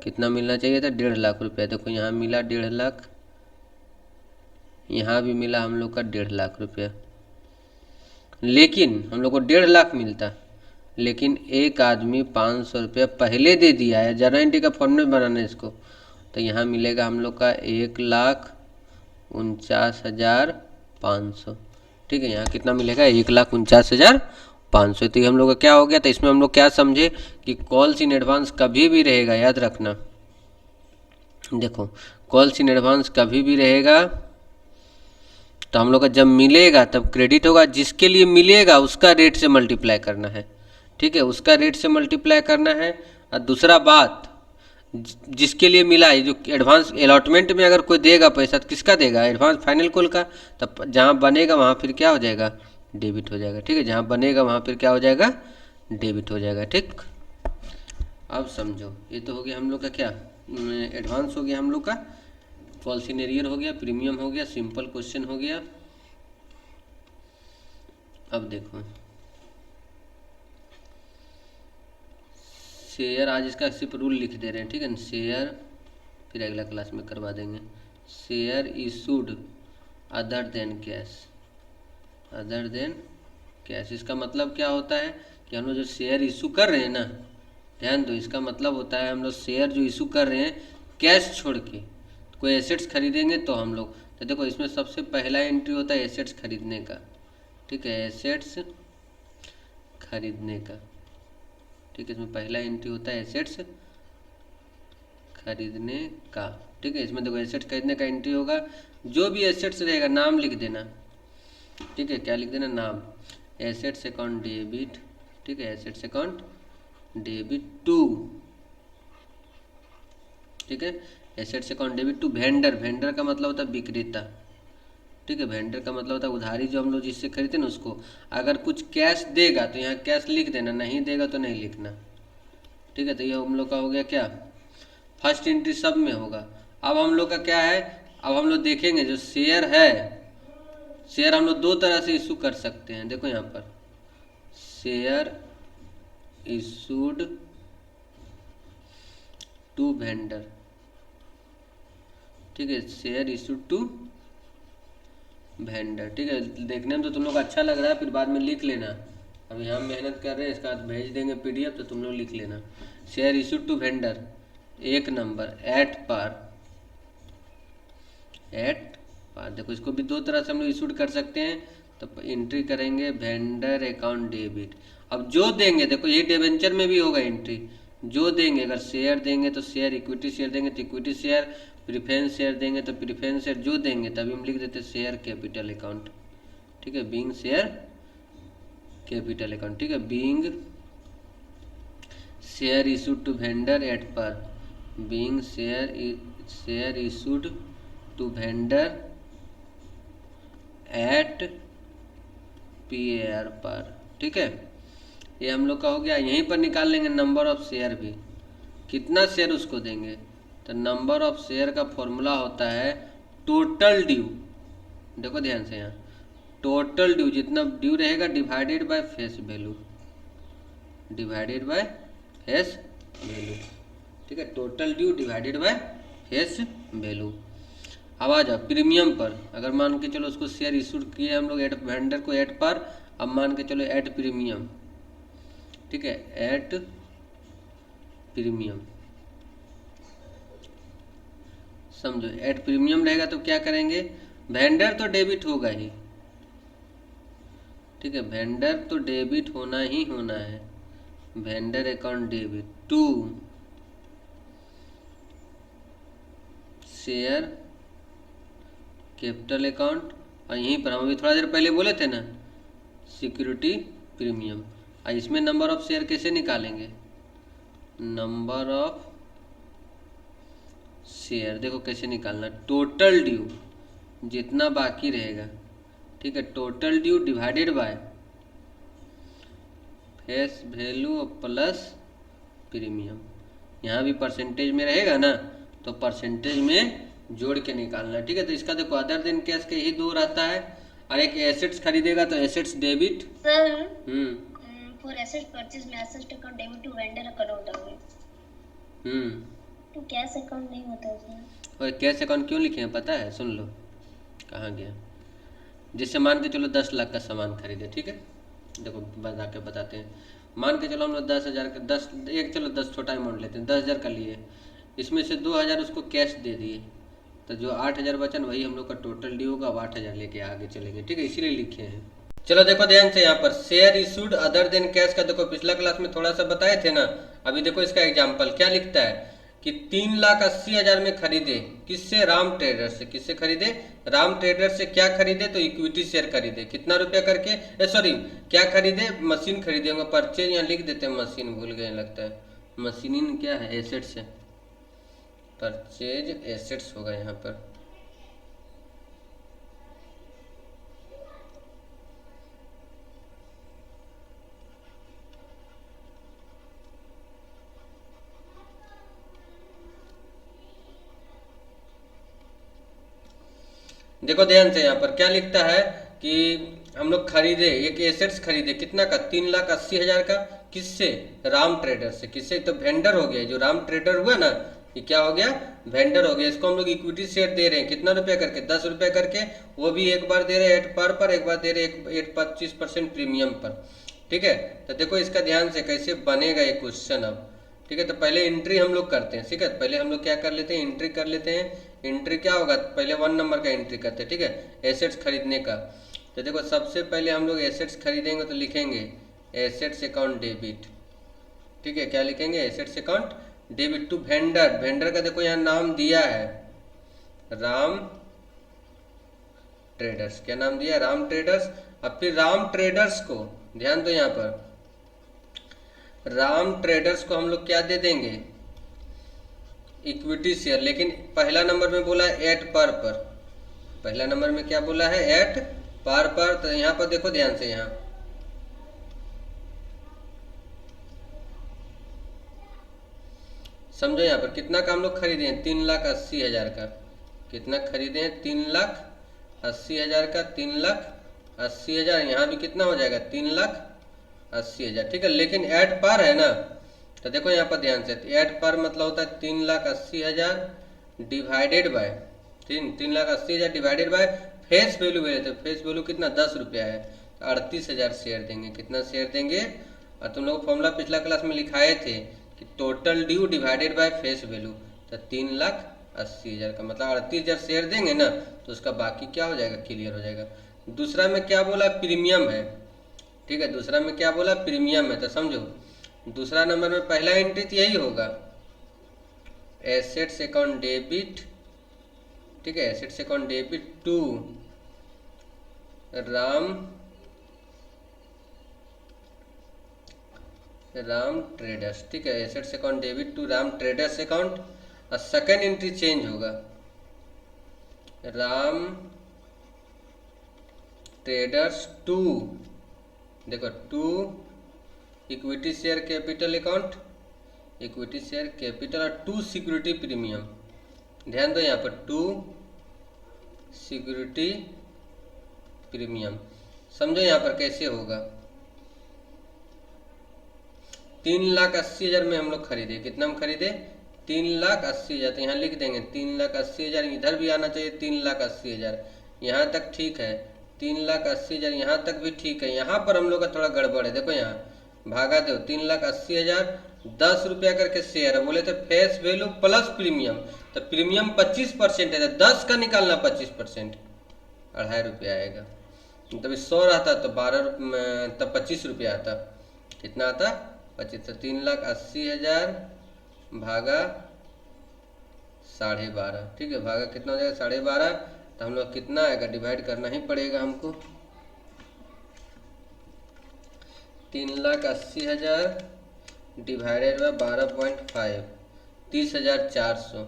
कितना मिलना चाहिए था, 1.5 लाख रुपये। देखो यहाँ मिला 1.5 लाख, यहाँ भी मिला हम लोग का 1.5 लाख रुपया। लेकिन हम लोग को 1.5 लाख मिलता, लेकिन एक आदमी 500 रुपया पहले दे दिया है, जर्नल एंट्री का फॉर्मेट बनाना है इसको, तो यहाँ मिलेगा हम लोग का 1,49,500, ठीक है। यहाँ कितना मिलेगा, 1,49,500। तो ये हम लोग का क्या हो गया, तो इसमें हम लोग क्या समझे कि कॉल्स इन एडवांस कभी भी रहेगा, याद रखना। देखो कॉल्स इन एडवांस कभी भी रहेगा, तो हम लोग का जब मिलेगा तब क्रेडिट होगा, जिसके लिए मिलेगा उसका रेट से मल्टीप्लाई करना है, ठीक है, उसका रेट से मल्टीप्लाई करना है। और दूसरा बात, जिसके लिए मिला है, जो एडवांस अलॉटमेंट में अगर कोई देगा पैसा तो किसका देगा, एडवांस फाइनल कॉल का, तब जहाँ बनेगा वहाँ फिर क्या हो जाएगा, डेबिट हो जाएगा, ठीक है, जहाँ बनेगा वहाँ फिर क्या हो जाएगा, डेबिट हो जाएगा, ठीक। अब समझो, ये तो हो गया हम लोग का क्या, एडवांस हो गया हम लोग का, फॉल्स इन एरियर हो गया, प्रीमियम हो गया, सिंपल क्वेश्चन हो गया। अब देखो शेयर, आज इसका सिर्फ रूल लिख दे रहे हैं, ठीक है ना, शेयर फिर अगला क्लास में करवा देंगे। Share issued other than cash, other than cash, इसका मतलब क्या होता है कि हम लोग जो शेयर इशू कर रहे हैं ना, ध्यान दो, इसका मतलब होता है हम लोग शेयर जो इशू कर रहे हैं कैश छोड़ के, कोई एसेट्स खरीदेंगे तो हम लोग, तो देखो इसमें सबसे पहला एंट्री होता है एसेट्स खरीदने का, ठीक है, एसेट्स खरीदने का, ठीक है, इसमें पहला एंट्री होता है एसेट्स खरीदने का, ठीक है। इसमें देखो एसेट्स खरीदने का एंट्री होगा, जो भी एसेट्स रहेगा नाम लिख देना, ठीक है, क्या लिख देना, नाम, एसेट्स अकाउंट डेबिट, ठीक है, एसेट्स अकाउंट डेबिट टू, ठीक है, assets account debit to vendor, vendor का मतलब होता है विक्रेता, ठीक है, वेंडर का मतलब होता है उधारी, जो हम लोग जिससे खरीदते हैं ना उसको। अगर कुछ कैश देगा तो यहाँ कैश लिख देना, नहीं देगा तो नहीं लिखना, ठीक है। तो ये हम लोग का हो गया क्या, फर्स्ट एंट्री सब में होगा। अब हम लोग का क्या है, अब हम लोग देखेंगे जो शेयर है, शेयर हम लोग दो तरह से इशू कर सकते हैं, देखो यहाँ पर शेयर इशूड टू वेंडर, ठीक है, शेयर इशूड टू वेंडर, ठीक है। देखने में तो तुम लोग अच्छा लग रहा है, फिर बाद में लिख लेना, अभी हम मेहनत कर रहे हैं, इसका बाद भेज देंगे पीडीएफ, तो तुम लोग लिख लेना, शेयर इशूड टू वेंडर, एक number at par, at par. देखो इसको भी दो तरह से हम लोग इशूड कर सकते हैं, तो एंट्री करेंगे वेंडर अकाउंट डेबिट। अब जो देंगे, देखो ये डिबेंचर में भी होगा एंट्री, जो देंगे, अगर शेयर देंगे तो शेयर, इक्विटी शेयर देंगे तो इक्विटी शेयर, प्रीफरेंस शेयर देंगे तो प्रीफरेंस शेयर, जो देंगे तभी हम लिख देते शेयर कैपिटल अकाउंट, ठीक है, बीइंग शेयर कैपिटल अकाउंट, ठीक है, being share issued to vendor at par, being share issued to vendor at P A R par, ठीक है। ये हम लोग का हो गया। यहीं पर निकाल लेंगे नंबर ऑफ शेयर भी, कितना शेयर उसको देंगे, तो नंबर ऑफ शेयर का फॉर्मूला होता है टोटल ड्यू, देखो ध्यान से, यहाँ टोटल ड्यू, जितना ड्यू रहेगा divided by face value, divided by face value, ठीक है, total due divided by face value. अब आ जाओ प्रीमियम पर, अगर मान के चलो उसको शेयर इशूड किए हम लोग एट वेंडर को एट पर, अब मान के चलो एट प्रीमियम, ठीक है, एट प्रीमियम, समझो एट प्रीमियम रहेगा तो क्या करेंगे, वेंडर तो डेबिट होगा ही, ठीक है, वेंडर तो डेबिट होना ही होना है, vendor account debit to share capital account, और यहीं पर हम अभी थोड़ा देर पहले बोले थे ना सिक्योरिटी प्रीमियम। और इसमें नंबर ऑफ शेयर कैसे निकालेंगे, नंबर ऑफ शेयर देखो कैसे निकालना, टोटल ड्यू जितना बाकी रहेगा, ठीक है, total due divided by face value plus premium. यहाँ भी परसेंटेज में रहेगा ना तो परसेंटेज में जोड़ के निकालना, ठीक है। तो इसका देखो अदर देन कैश के ही दो रहता है, और एक एसेट्स खरीदेगा तो assets debit. Sir hmm for asset purchase में asset account debit to vendor account होगा, तो कैश अकाउंट नहीं होता सर। और कैश अकाउंट क्यों लिखे हैं पता है, सुन लो कहाँ गया। जैसे मान के चलो 10 लाख का सामान खरीदे, ठीक है, देखो बता के बताते हैं। मान के चलो हम लोग 10,000 का 10 एक चलो 10 छोटा अमाउंट लेते हैं, 10,000 का लिए, इसमें से 2,000 उसको कैश दे दिए, तो जो 8,000 बचा वही हम लोग का टोटल ड्यू होगा। अब 8,000 लेके आगे चलेंगे, ठीक है, इसीलिए लिखे हैं। चलो देखो ध्यान से, यहाँ पर share issued other than cash का देखो पिछला क्लास में थोड़ा सा बताए थे ना। अभी देखो इसका एग्जाम्पल क्या लिखता है कि 3,80,000 में खरीदे, किससे, राम ट्रेडर से। किससे खरीदे, राम ट्रेडर से। क्या खरीदे, तो इक्विटी शेयर खरीदे, कितना रुपया करके, सॉरी क्या खरीदे, मशीन खरीदे होंगे, परचेज यहाँ लिख देते हैं, मशीन भूल गए लगता है, मशीन क्या है, एसेट्स है, परचेज एसेट्स होगा यहाँ पर। देखो ध्यान से, यहाँ पर क्या लिखता है कि हम लोग खरीदे एक एसेट्स खरीदे, कितना का, 3,80,000 का, किससे, राम ट्रेडर से। किससे, तो वेंडर हो गया, जो राम ट्रेडर हुआ ना ये क्या हो गया, वेंडर हो गया। इसको हम लोग इक्विटी शेयर दे रहे हैं, कितना रुपया करके, 10 रुपया करके, वो भी एक बार दे रहे हैं 8 पर, एक बार दे रहे हैं 25% प्रीमियम पर, ठीक है। तो देखो इसका ध्यान से कैसे बनेगा ये क्वेश्चन अब, ठीक है। तो पहले एंट्री हम लोग करते हैं, ठीक है, पहले हम लोग क्या कर लेते हैं, एंट्री कर लेते हैं। एंट्री क्या होगा, पहले 1 नंबर का एंट्री करते हैं, ठीक है, एसेट्स खरीदने का। तो देखो सबसे पहले हम लोग एसेट्स खरीदेंगे तो लिखेंगे एसेट्स अकाउंट डेबिट, ठीक है, क्या लिखेंगे, assets account debit to vendor. Vendor का देखो यहाँ नाम दिया है राम ट्रेडर्स, क्या नाम दिया, राम ट्रेडर्स। अब फिर राम ट्रेडर्स को ध्यान दो, यहाँ पर राम ट्रेडर्स को हम लोग क्या दे देंगे, इक्विटी शेयर। लेकिन पहला नंबर में बोला है एट पर, पहला नंबर में क्या बोला है, एट पर। तो यहाँ पर देखो ध्यान से, यहाँ समझो, यहाँ पर कितना का हम लोग खरीदे हैं, 3,80,000 का। कितना खरीदे हैं, 3,80,000 का, 3,80,000। यहाँ भी कितना हो जाएगा, 3,80,000, ठीक है। लेकिन एट पर है ना, तो देखो यहाँ पर ध्यान से, एट पर मतलब होता है 3,80,000 divided by 3,80,000 divided by face value है। तो फेस वैल्यू कितना, 10 रुपया है, तो 38,000 शेयर देंगे। कितना शेयर देंगे, और तुम लोग फॉर्मूला पिछला क्लास में लिखाए थे कि total due divided by face value, तो 3,80,000 का मतलब 38,000 शेयर देंगे ना, तो उसका बाकी क्या हो जाएगा, क्लियर हो जाएगा। दूसरा में क्या बोला, प्रीमियम है, ठीक है, दूसरा में क्या बोला, प्रीमियम है। तो समझो दूसरा नंबर में पहला एंट्री तो यही होगा, एसेट्स अकाउंट डेबिट, ठीक है, assets account debit to Ram traders, ठीक है, assets account debit to Ram traders account. और सेकंड एंट्री चेंज होगा, राम ट्रेडर्स टू, देखो to equity share capital account, equity share capital, और टू सिक्योरिटी प्रीमियम। ध्यान दो यहाँ पर, टू सिक्योरिटी प्रीमियम। समझो यहाँ पर कैसे होगा, 3,80,000 में हम लोग खरीदे, कितना हम खरीदे, 3,80,000। तो यहाँ लिख देंगे 3,80,000, इधर भी आना चाहिए 3,80,000, यहाँ तक ठीक है, 3,80,000 यहाँ तक भी ठीक है। यहाँ पर हम लोग का थोड़ा गड़बड़ है, देखो यहाँ भागा दो, 3,80,000 10 रुपया करके शेयर है, बोले थे फेस वैल्यू प्लस प्रीमियम, तो प्रीमियम 25% है, तो 10 का निकालना 25%, ₹2.5 आएगा। तब 100 रहता तो 12 तब 25 रुपया आता। कितना आता? 25। तो 3,80,000 भागा 12.5, ठीक है, भागा कितना हो जाएगा 12.5। तो हम लोग कितना आएगा, डिवाइड करना ही पड़ेगा हमको। 3,80,000 डिवाइडेड बाय 12.5, 30,400।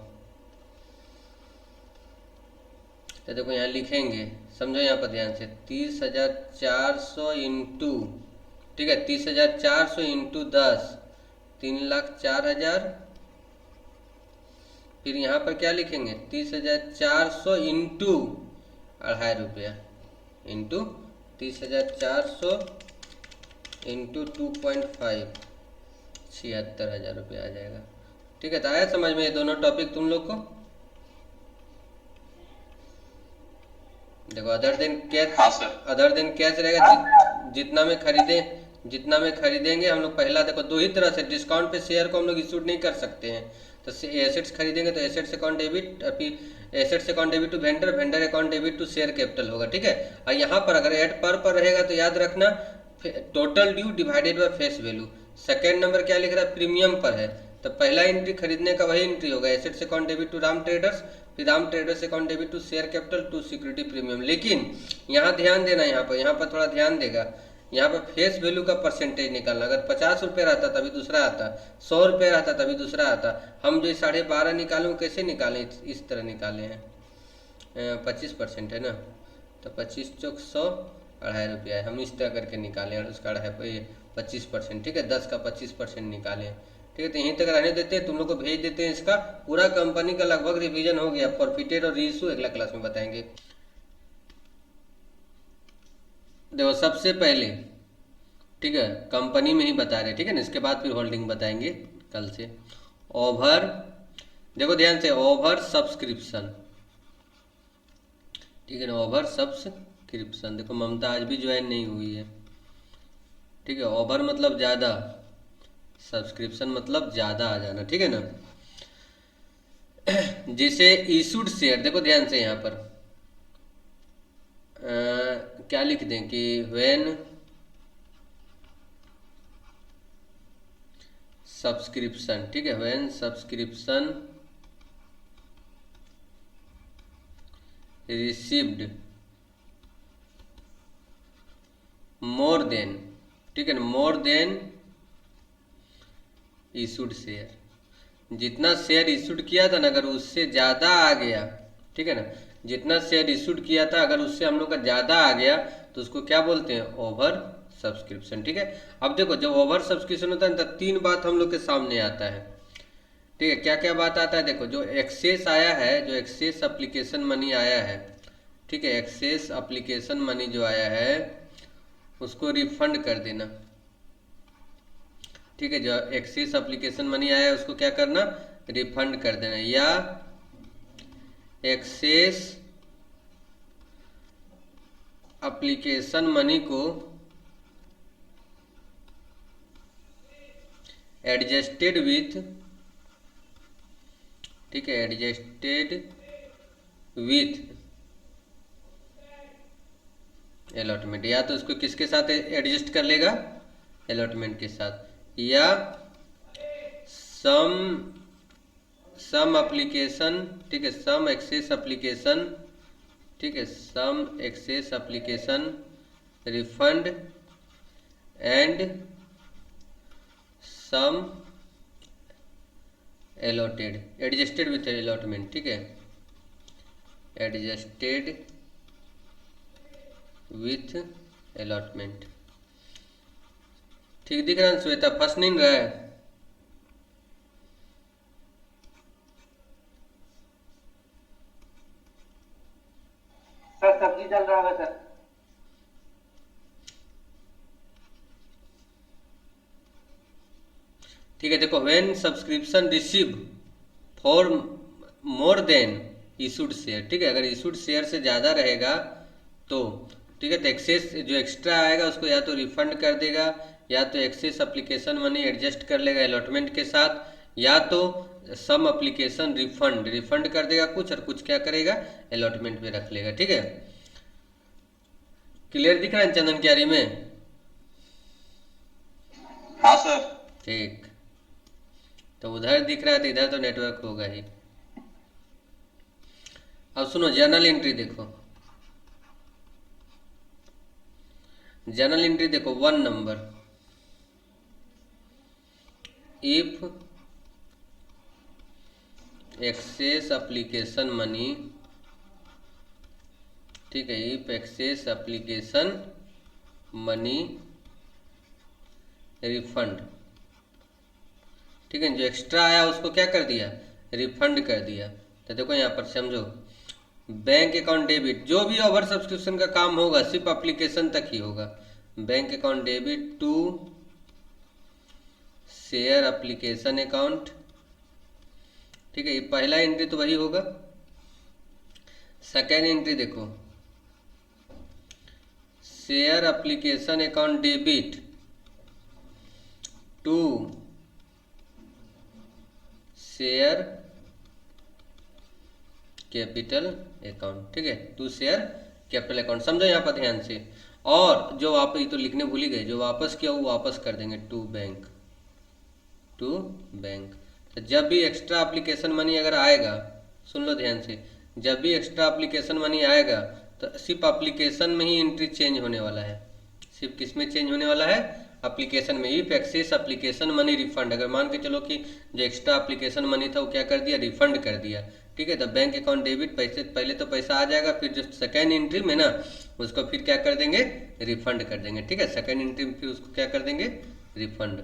तो देखो यहाँ लिखेंगे, समझो यहाँ पर ध्यान से, 30,400 इंटू, ठीक है, 30,400 इंटू 10, 3,04,000। फिर यहाँ पर क्या लिखेंगे, 30,400 इंटू ₹2.5, इंटू 30,400 इंटू 2.5, 76,000 रुपया आ जाएगा। ठीक है, तो आया समझ में ये दोनों टॉपिक तुम लोग को? देखो अदर देन कैश रहेगा, जितना में खरीदेंगे हम लोग। पहला देखो दो ही तरह से, डिस्काउंट पे शेयर को हम लोग इशूड नहीं कर सकते हैं। तो एसेट्स खरीदेंगे तो assets account debit, assets account debit to vendor, vendor account debit to share capital होगा। ठीक है, और यहाँ पर अगर एड पर रहेगा तो याद रखना total due divided by face value. Second number क्या लिख रहा है, प्रीमियम पर है, तो पहला एंट्री खरीदने का वही एंट्री होगा, assets account debit to Ram traders, फिर Ram traders account debit to share capital to security premium. लेकिन यहाँ ध्यान देना, यहाँ पर थोड़ा ध्यान देगा, यहाँ पर फेस वैल्यू का परसेंटेज निकालना। अगर 50 रुपये रहता तभी दूसरा आता, 100 रुपये रहता तभी दूसरा आता। हम जो 12.5 निकालें कैसे निकालें, इस तरह निकाले हैं, 25% है ना, तो 25 चौक 100, ₹2.5 है। हम इस तरह करके निकालें और उसका 25%, ठीक है, 10 का 25% निकालें। ठीक है, तो यहीं तक रहने देते हैं, तुम लोग को भेज देते हैं। इसका पूरा कंपनी का लगभग रिवीजन हो गया। प्रॉफिटेड और रीइशू अगला क्लास में बताएंगे। देखो सबसे पहले, ठीक है, कंपनी में ही बता रहे, ठीक है ना, इसके बाद फिर होल्डिंग बताएंगे कल से। ओवर, देखो ध्यान से, ओवर सब्सक्रिप्शन, ठीक है ना, ओवर सब्सक्रिप्शन। देखो ममता आज भी ज्वाइन नहीं हुई है, ठीक है। ओवर मतलब ज़्यादा, सब्सक्रिप्शन मतलब ज़्यादा आ जाना, ठीक है ना। जैसे इशूड शेयर, देखो ध्यान से, यहाँ पर क्या लिख दें कि व्हेन सब्सक्रिप्शन, ठीक है, when subscription received more than, ठीक है ना, मोर देन इशूड शेयर। जितना शेयर इशूड किया था ना, अगर उससे ज़्यादा आ गया, ठीक है ना, जितना शेयर इशूड किया था अगर उससे हम लोग का ज़्यादा आ गया तो उसको क्या बोलते हैं, ओवर सब्सक्रिप्शन। ठीक है, अब देखो जब ओवर सब्सक्रिप्शन होता है तो 3 बात हम लोग के सामने आता है। ठीक है, क्या क्या बात आता है, देखो जो एक्सेस आया है, जो एक्सेस एप्लीकेशन मनी आया है, ठीक है, एक्सेस एप्लीकेशन मनी जो आया है उसको रिफंड कर देना। ठीक है, जो एक्सेस एप्लीकेशन मनी आया है उसको क्या करना, रिफंड कर देना। या एक्सेस एप्लीकेशन मनी को एडजस्टेड विथ, ठीक है, एडजस्टेड विथ अलॉटमेंट। या तो उसको किसके साथ एडजस्ट कर लेगा, अलॉटमेंट के साथ। या सम एप्लीकेशन, ठीक है, सम एक्सेस एप्लीकेशन, ठीक है, some excess application refund and some allotted, adjusted with allotment. ठीक है, एडजस्टेड विथ अलॉटमेंट। ठीक दिख रहा है श्वेता, फंस नहीं रहा है? सर सब्जी चल रहा है सर। ठीक है, देखो when subscription receive for more than issued share, ठीक है, अगर इशूड शेयर से ज़्यादा रहेगा तो, ठीक है, तो एक्सेस जो एक्स्ट्रा आएगा उसको या तो रिफंड कर देगा, या तो एक्सेस एप्लीकेशन मनी एडजस्ट कर लेगा अलॉटमेंट के साथ, या तो सम एप्लीकेशन रिफंड कर देगा कुछ, और कुछ क्या करेगा, अलॉटमेंट पे रख लेगा। ठीक है, क्लियर दिख रहा है चंदन क्यारी में? हाँ सर। ठीक, तो उधर दिख रहा है तो इधर तो नेटवर्क होगा ही। अब सुनो, जर्नल एंट्री देखो, जर्नल एंट्री देखो 1 number, if excess application money, ठीक है, if excess application money refund, ठीक है, जो एक्स्ट्रा आया उसको क्या कर दिया, रिफंड कर दिया। तो देखो यहाँ पर समझो, बैंक अकाउंट डेबिट, जो भी ओवर सब्सक्रिप्शन का काम होगा सिर्फ एप्लीकेशन तक ही होगा। Bank account debit to share application account, ठीक है, ये पहला एंट्री तो वही होगा। सेकेंड एंट्री देखो, share application account debit to share capital account, ठीक है, टू शेयर कैपिटल अकाउंट। समझो यहाँ पर ध्यान से, और जो आप ये तो लिखने भूल ही गए, जो वापस किया वो वापस कर देंगे टू बैंक, टू बैंक। तो जब भी एक्स्ट्रा एप्लीकेशन मनी अगर आएगा, सुन लो ध्यान से, जब भी एक्स्ट्रा एप्लीकेशन मनी आएगा तो सिर्फ एप्लीकेशन में ही एंट्री चेंज होने वाला है। सिर्फ किस में चेंज होने वाला है, एप्लीकेशन में। If excess application money refund, अगर मान के चलो कि जो एक्स्ट्रा एप्लीकेशन मनी था वो क्या कर दिया, रिफंड कर दिया, ठीक है, तो बैंक अकाउंट डेबिट, पैसे पहले तो पैसा आ जाएगा, फिर जो सेकेंड एंट्री में ना उसको फिर क्या कर देंगे, रिफंड कर देंगे, ठीक है, सेकेंड एंट्री में फिर उसको क्या कर देंगे, रिफंड।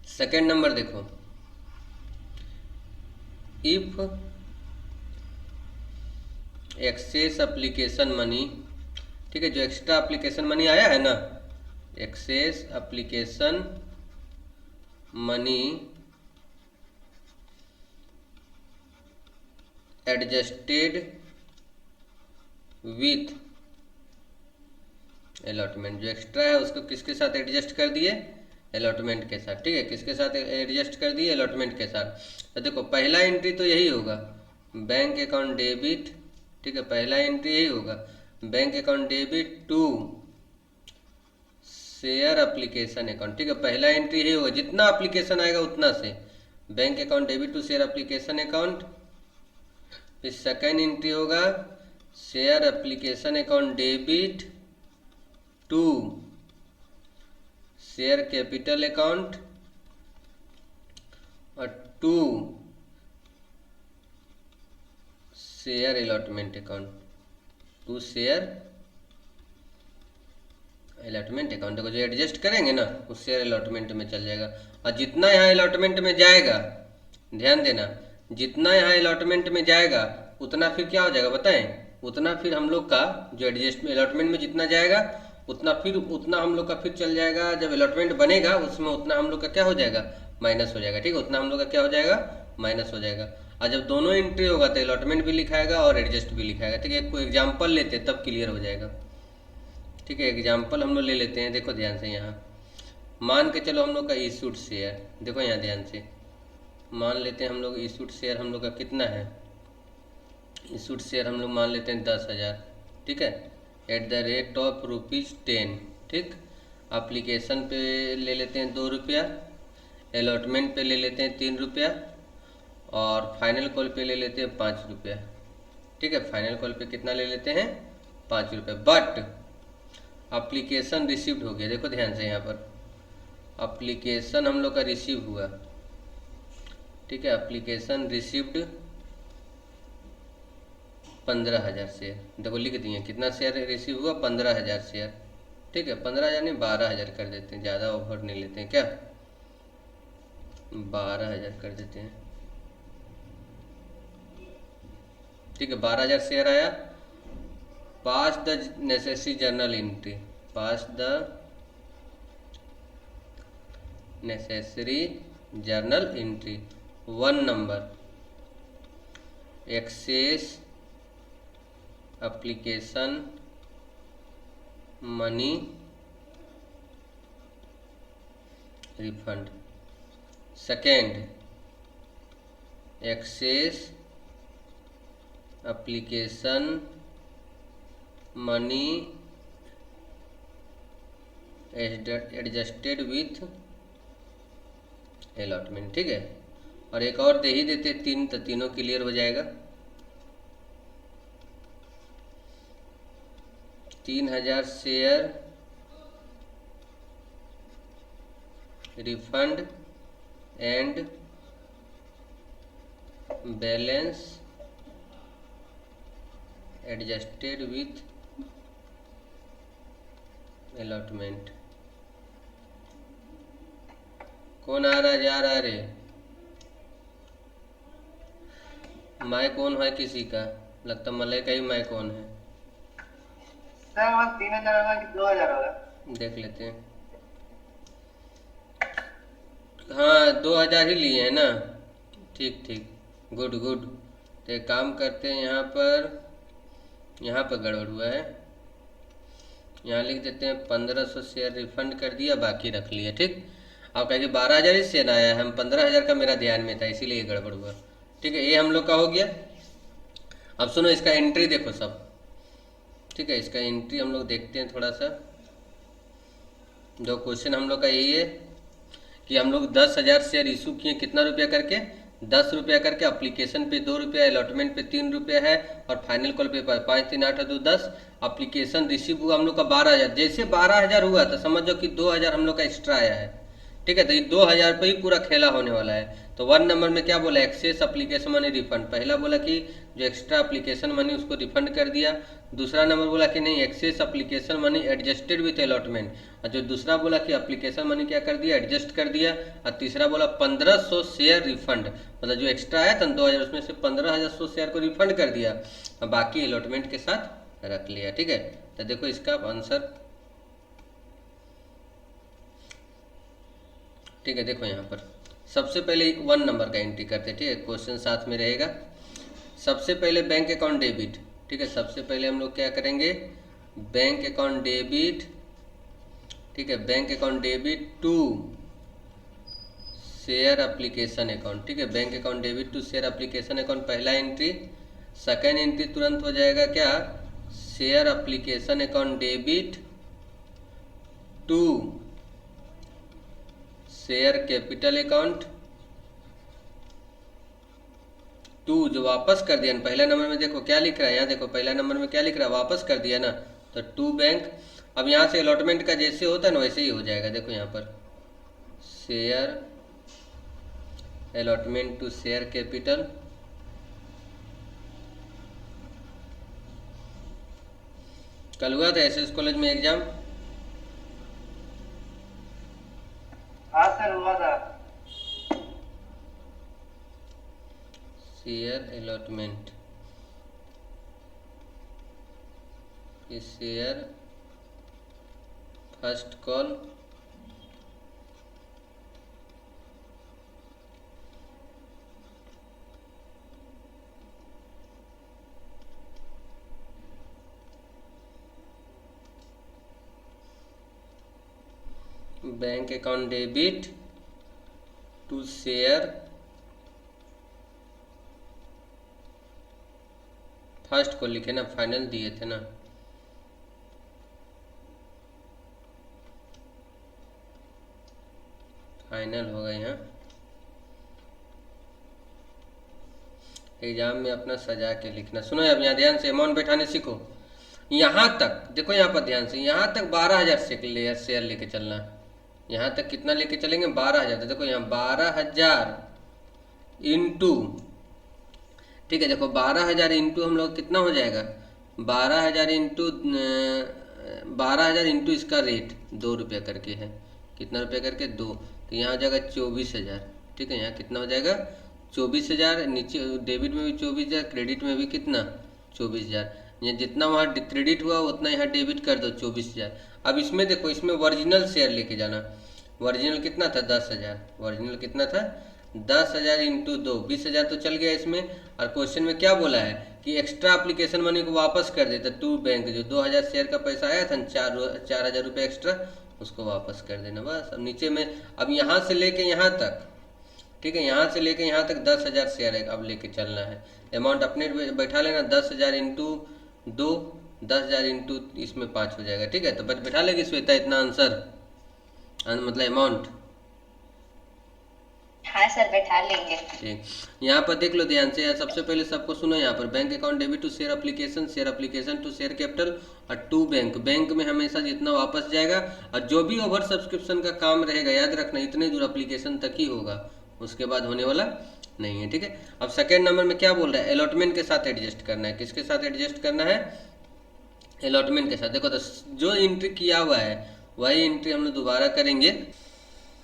सेकेंड नंबर देखो, इफ एक्सेस एप्लीकेशन मनी, ठीक है, जो एक्स्ट्रा एप्लीकेशन मनी आया है ना, excess application money adjusted with allotment, जो एक्स्ट्रा है उसको किसके साथ एडजस्ट कर दिए, अलॉटमेंट के साथ, ठीक है, किसके साथ एडजस्ट कर दिए, अलॉटमेंट के साथ। तो देखो पहला एंट्री तो यही होगा, बैंक अकाउंट डेबिट, ठीक है, पहला एंट्री यही होगा, bank account debit to share application account, ठीक है, पहला एंट्री यही होगा, जितना एप्लीकेशन आएगा उतना से, bank account debit to share application account. फिर सेकेंड एंट्री होगा share application account debit to share capital account, और to share allotment account, to share allotment account. देखो जो एडजस्ट करेंगे ना उस शेयर अलॉटमेंट में चल जाएगा, और जितना यहाँ अलॉटमेंट में जाएगा, ध्यान देना, जितना यहाँ अलॉटमेंट में जाएगा उतना फिर क्या हो जाएगा बताएं, उतना फिर हम लोग का जो एडजस्ट में अलॉटमेंट में जितना जाएगा उतना हम लोग का फिर चल जाएगा, जब अलॉटमेंट बनेगा उसमें उतना हम लोग का क्या हो जाएगा, माइनस हो जाएगा, ठीक है, उतना हम लोग का क्या हो जाएगा, माइनस हो जाएगा। और जब दोनों एंट्री होगा तो अलॉटमेंट भी लिखाएगा और एडजस्ट भी लिखाएगा, ठीक है। कोई एग्जाम्पल लेते हैं तब क्लियर हो जाएगा, ठीक है। एग्जाम्पल हम लोग ले लेते हैं, देखो ध्यान से, यहाँ मान के चलो हम लोग का इशूड शेयर, देखो यहाँ ध्यान से मान लेते हैं हम लोग इशूड शेयर हम लोग का कितना है, इशूड शेयर हम लोग मान लेते हैं 10,000, ठीक है, एट द रेट ऑफ ₹10, ठीक। एप्लीकेशन पे ले लेते हैं 2 रुपया, अलॉटमेंट पे ले लेते हैं 3 रुपया, और फाइनल कॉल पे ले लेते हैं 5 रुपया, ठीक है। फाइनल कॉल पे कितना ले लेते हैं, 5 रुपये। बट एप्लीकेशन रिसीव्ड हो गया, देखो ध्यान से यहाँ पर एप्लीकेशन हम लोग का रिसीव हुआ, ठीक है, एप्लीकेशन रिसीव्ड 15,000 शेयर, देखो लिख दिए कितना शेयर रिसीव हुआ, 15,000 शेयर, ठीक है, 15,000 नहीं 12,000 कर देते हैं, ज़्यादा ओवर नहीं लेते हैं क्या, 12,000 कर देते हैं, ठीक है। 12,000 शेयर आया। Pass the necessary journal entry, pass the necessary journal entry 1 number, excess application money refund. Second, excess application money adjusted with allotment, ठीक है। और एक और दे ही देते 3, तो तीनों क्लियर हो जाएगा। 3000 share refund and balance adjusted with allotment. कौन आ रहा जा रहा रे? माय कौन है किसी का? लगता मलय का ही माय कौन है। सर बस 3000 होगा कि 2000 होगा? देख लेते हैं। हाँ 2000 ही लिए हैं ना, ठीक ठीक, गुड गुड। तो एक काम करते हैं, यहाँ पर गड़बड़ हुआ है। यहाँ लिख देते हैं 1500 शेयर रिफंड कर दिया, बाकी रख लिया, ठीक। आप कहेंगे 12000 ही शेयर आया, हम 15000 का मेरा ध्यान में था, इसीलिए गड़बड़ हुआ, ठीक है। ये हम लोग का हो गया। अब सुनो इसका एंट्री देखो सब, ठीक है। इसका एंट्री हम लोग देखते हैं थोड़ा सा। जो क्वेश्चन हम लोग का यही है कि हम लोग 10,000 शेयर इशू किए, कितना रुपया करके? 10 रुपया करके। अप्लीकेशन पे 2 रुपया, अलॉटमेंट पे 3 रुपया है, और फाइनल कॉल पे 5, 3, 8, 2, 10। अप्लीकेशन रिसीव हुआ हम लोग का 12000। जैसे 12000 हुआ तो समझ जाओ कि 2000 हम लोग का एक्स्ट्रा आया है, ठीक है। तो ये 2000 पे ही पूरा खेला होने वाला है। तो 1 नंबर में क्या बोला? Excess application money refund. पहला बोला कि जो एक्स्ट्रा अप्लीकेशन मनी उसको रिफंड कर दिया। दूसरा नंबर बोला कि नहीं, excess application money adjusted with allotment. और जो दूसरा बोला कि अप्लीकेशन मनी क्या कर दिया? एडजस्ट कर दिया। और तीसरा बोला 1500 शेयर रिफंड, मतलब जो एक्स्ट्रा आया था 2000, उसमें से 1500 शेयर को रिफंड कर दिया और बाकी अलॉटमेंट के साथ रख लिया, ठीक है। तो देखो इसका आंसर, ठीक है। देखो यहाँ पर सबसे पहले 1 नंबर का एंट्री करते, ठीक है। क्वेश्चन साथ में रहेगा। सबसे पहले बैंक अकाउंट डेबिट, ठीक है। सबसे पहले हम लोग क्या करेंगे? बैंक अकाउंट डेबिट, ठीक है। Bank account debit to share application account, ठीक है। Bank account debit to share application account पहला एंट्री। सेकेंड एंट्री तुरंत हो जाएगा क्या? Share application account debit to share capital account to, जो वापस कर दिया। पहला नंबर में देखो क्या लिख रहा है, यहाँ देखो पहला नंबर में क्या लिख रहा है? वापस कर दिया ना, तो टू बैंक। अब यहाँ से अलॉटमेंट का जैसे होता है ना वैसे ही हो जाएगा। देखो यहाँ पर share allotment to share capital, कल हुआ था एसएस कॉलेज में एग्जाम। हाँ सर हुआ था। Share allotment, share first call bank account debit to share first को लिखे ना, फाइनल दिए थे ना। फाइनल हो गए यहाँ। एग्जाम में अपना सजा के लिखना। सुनो अब यहाँ ध्यान से अमाउंट बैठाने सीखो। यहाँ तक देखो, यहाँ पर ध्यान से, यहाँ तक 12000 शेयर लेके चलना। यहाँ तक कितना लेके चलेंगे? 12000। तो देखो यहाँ 12000 इंटू, ठीक है। देखो 12000 इंटू हम लोग कितना हो जाएगा? 12000 इंटू इसका रेट 2 रुपया करके है। कितना रुपया करके? 2। तो यहाँ हो जाएगा 24000, ठीक है। यहाँ कितना हो जाएगा? 24000। नीचे डेबिट में भी 24000, क्रेडिट में भी कितना? 24000। ये जितना वहाँ क्रेडिट हुआ उतना यहाँ डेबिट कर दो, 24000। अब इसमें देखो, इसमें ओरिजिनल शेयर लेके जाना। ओरिजिनल कितना था? 10000। ओरिजिनल कितना था? 10000 इंटू 2, 20000 तो चल गया इसमें। और क्वेश्चन में क्या बोला है कि एक्स्ट्रा एप्लीकेशन मनी को वापस कर देता टू बैंक। जो 2000 शेयर का पैसा आया था, 4000 रुपये एक्स्ट्रा, उसको वापस कर देना बस। अब नीचे में, अब यहाँ से लेके यहाँ तक, ठीक है, यहाँ से लेके यहाँ तक 10000 शेयर है, अब लेके चलना है। अमाउंट अपने बैठा लेना, 10000 इंटू 2, 10000 इंटू इसमें 5 हो जाएगा, ठीक है। तो बैठा लेगी श्वेता इतना आंसर। मतलब अमाउंट। हाँ सर बैठा लेंगे। ठीक, यहाँ पर देख लो ध्यान से यार, सबसे पहले सबको सुनो यहाँ पर, bank account debit to share application to share capital और टू बैंक। बैंक में हमेशा जितना वापस जाएगा, और जो भी ओवर सब्सक्रिप्शन का काम रहेगा याद रखना इतने दूर एप्लीकेशन तक ही होगा, उसके बाद होने वाला नहीं है। ठीक है, अब सेकेंड नंबर में क्या बोल रहा है, अलॉटमेंट के साथ एडजस्ट करना है। किसके साथ एडजस्ट करना है, अलॉटमेंट के साथ। देखो तो जो एंट्री किया हुआ है वही एंट्री हम लोग दोबारा करेंगे।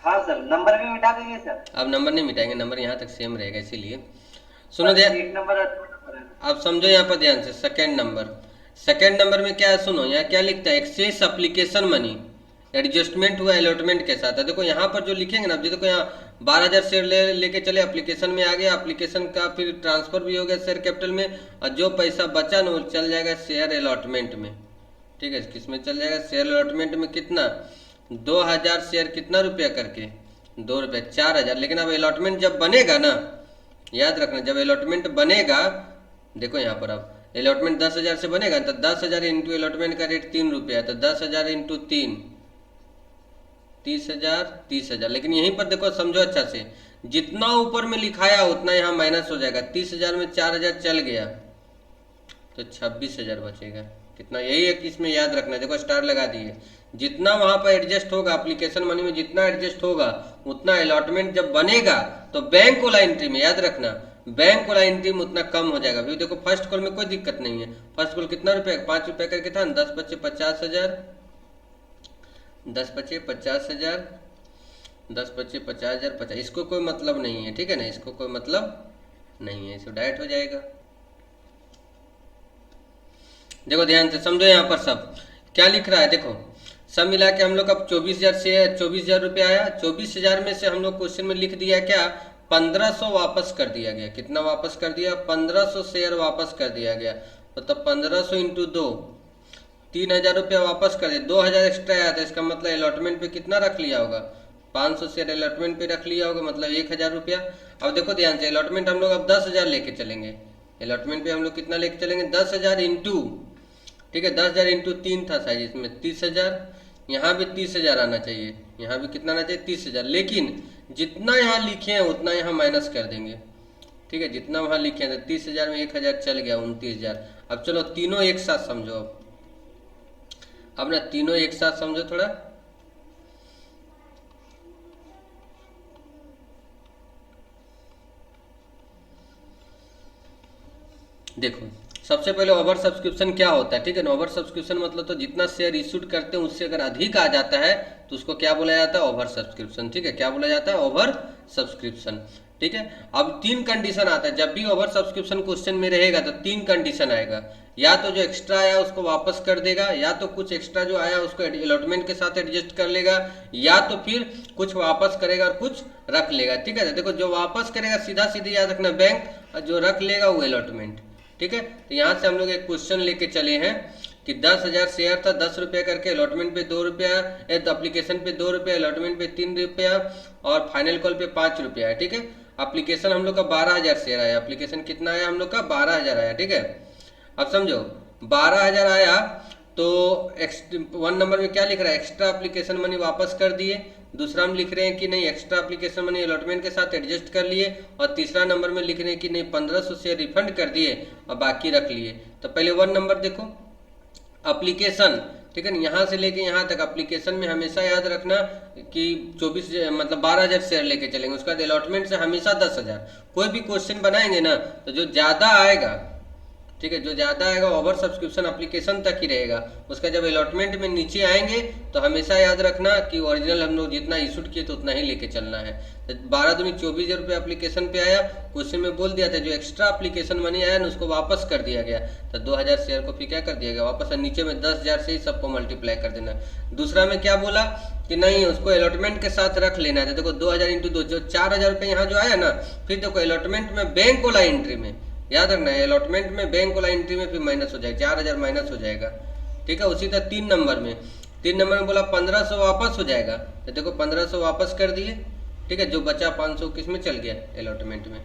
हाँ सर, नंबर भी मिटा देंगे सर। अब नंबर नहीं मिटाएंगे, नंबर यहाँ तक सेम रहेगा, इसीलिए सुनो ध्यान, एक नंबर और दो नंबर है। अब समझो यहाँ पर ध्यान से। सेकेंड नंबर में क्या है, सुनो यहाँ क्या लिखता है, एक्सेस एप्लीकेशन मनी एडजस्टमेंट हुआ अलॉटमेंट के साथ है। देखो यहाँ पर जो लिखेंगे ना, अब देखो यहाँ 12,000 शेयर लेके चले, एप्लीकेशन में आ गया, एप्लीकेशन का फिर ट्रांसफर भी हो गया शेयर कैपिटल में, और जो पैसा बचा ना वो चल जाएगा शेयर अलॉटमेंट में। ठीक है, किस में चल जाएगा, शेयर अलॉटमेंट में। कितना, 2,000 शेयर कितना रुपया करके, 2 रुपये, 4,000। लेकिन अब अलॉटमेंट जब बनेगा ना, याद रखना जब अलॉटमेंट बनेगा, देखो यहाँ पर अब अलॉटमेंट 10,000 से बनेगा तो 10,000 इंटू अलॉटमेंट का रेट 3 रुपया, तो 10,000 इंटू 3 30,000। लेकिन यहीं पर देखो समझो अच्छा से, जितना ऊपर में लिखाया उतना यहाँ माइनस हो जाएगा। 30,000 में 4,000 चल गया तो 26,000 बचेगा। कितना, यही है कि इसमें याद रखना, देखो स्टार लगा दिए, जितना वहां पर एडजस्ट होगा एप्लीकेशन मनी में, जितना एडजस्ट होगा उतना अलॉटमेंट जब बनेगा तो बैंक वाला एंट्री में, याद रखना बैंक वाला एंट्री में उतना कम हो जाएगा। देखो फर्स्ट कॉल में कोई दिक्कत नहीं है, फर्स्ट कॉल कितना रुपया, 5 रुपया करके था, 10 बच्चे 50,000, 10 बच्चे 50,000, 10 बच्चे 50,000, 50, इसको कोई मतलब नहीं है। ठीक है ना, इसको कोई मतलब नहीं है, इसको डायरेक्ट हो जाएगा। देखो ध्यान से समझो, यहाँ पर सब क्या लिख रहा है, देखो सब मिला के हम लोग अब 24,000 रुपया आया। 24,000 में से हम लोग क्वेश्चन में लिख दिया क्या, 1,500 वापस कर दिया गया। कितना वापस कर दिया, 1,500 शेयर वापस कर दिया गया। मतलब 1,500 इंटू 2, 3,000 रुपया वापस कर दिया। 2,000 एक्स्ट्रा आया था, इसका मतलब अलॉटमेंट पे कितना रख लिया होगा, 500 शेयर अलॉटमेंट पे रख लिया होगा, मतलब 1,000 रुपया। अब देखो ध्यान से, अलॉटमेंट हम लोग अब 10,000 लेके चलेंगे। अलॉटमेंट पे हम लोग कितना लेके चलेंगे, 10,000 इंटू, ठीक है 10,000 इंटू 3 था शायद, इसमें 30,000, यहाँ भी 30,000 आना चाहिए, यहाँ भी कितना आना चाहिए 30,000। लेकिन जितना यहाँ लिखे हैं उतना यहाँ माइनस कर देंगे। ठीक है, जितना वहाँ लिखे हैं, तो 30,000 में 1,000 चल गया, 29,000। अब चलो तीनों एक साथ समझो, अब ना तीनों एक साथ समझो थोड़ा। देखो सबसे पहले ओवर सब्सक्रिप्शन क्या होता है, ठीक है ना। ओवर सब्सक्रिप्शन मतलब तो जितना शेयर इशूड करते हैं उससे अगर अधिक आ जाता है तो उसको क्या बोला जाता है, ओवर सब्सक्रिप्शन। ठीक है, क्या बोला जाता है, ओवर सब्सक्रिप्शन। ठीक है, अब 3 कंडीशन आता है, जब भी ओवर सब्सक्रिप्शन क्वेश्चन में रहेगा तो 3 कंडीशन आएगा। या तो जो एक्स्ट्रा आया उसको वापस कर देगा, या तो कुछ एक्स्ट्रा जो आया उसको अलॉटमेंट के साथ एडजस्ट कर लेगा, या तो फिर कुछ वापस करेगा और कुछ रख लेगा। ठीक है, देखो जो वापस करेगा सीधा सीधे याद रखना बैंक, और जो रख लेगा वो अलॉटमेंट। ठीक है, तो यहाँ से हम लोग एक क्वेश्चन लेके चले हैं कि 10,000 शेयर था, 10 रुपया करके, अलॉटमेंट पे 2 रुपया, तो एप्लीकेशन पे 2 रुपया, अलॉटमेंट पे 3 रुपया और फाइनल कॉल पे 5 रुपया है। ठीक है, एप्लीकेशन हम लोग का 12,000 शेयर आया, एप्लीकेशन कितना आया हम लोग का 12,000 आया। ठीक है, अब समझो 12,000 आया तो 1 नंबर में क्या लिख रहा है, एक्स्ट्रा एप्लीकेशन मनी वापस कर दिए। दूसरा हम लिख रहे हैं कि नहीं एक्स्ट्रा एप्लीकेशन मनी अलॉटमेंट के साथ एडजस्ट कर लिए। और तीसरा नंबर में लिख रहे हैं कि नहीं 1,500 शेयर रिफंड कर दिए और बाकी रख लिए। तो पहले 1 नंबर देखो, एप्लीकेशन, ठीक है ना, यहाँ से लेके यहाँ तक एप्लीकेशन में हमेशा याद रखना कि 24 मतलब 12,000 शेयर लेके चलेंगे। उसके बाद अलॉटमेंट से हमेशा 10,000। कोई भी क्वेश्चन बनाएंगे ना तो जो ज़्यादा आएगा, ठीक है, जो ज़्यादा आएगा ओवर सब्सक्रिप्शन एप्लीकेशन तक ही रहेगा। उसका जब अलॉटमेंट में नीचे आएंगे तो हमेशा याद रखना कि ओरिजिनल हम लोग जितना इशूड किए तो उतना ही लेके चलना है। तो 12 दूनी 24,000 रुपये एप्लीकेशन पे आया, क्वेश्चन में बोल दिया था जो एक्स्ट्रा एप्लीकेशन मनी आया ना उसको वापस कर दिया गया। तो 2,000 शेयर को फिर क्या कर दिया गया वापस, नीचे में 10,000 से ही सबको मल्टीप्लाई कर देना। दूसरा में क्या बोला कि नहीं उसको अलॉटमेंट के साथ रख लेना है। देखो 2,000 इंटू 2, जो 4,000 रुपये यहाँ जो आया ना, फिर देखो अलॉटमेंट में बैंक वाला एंट्री में याद रखना है, अलॉटमेंट में बैंक वाला एंट्री में फिर माइनस हो जाएगा, 4,000 माइनस हो जाएगा। ठीक है, उसी तरह 3 नंबर में बोला 1,500 वापस हो जाएगा। तो देखो 1,500 वापस कर दिए। ठीक है, जो बचा 500 किस में चल गया, अलॉटमेंट में।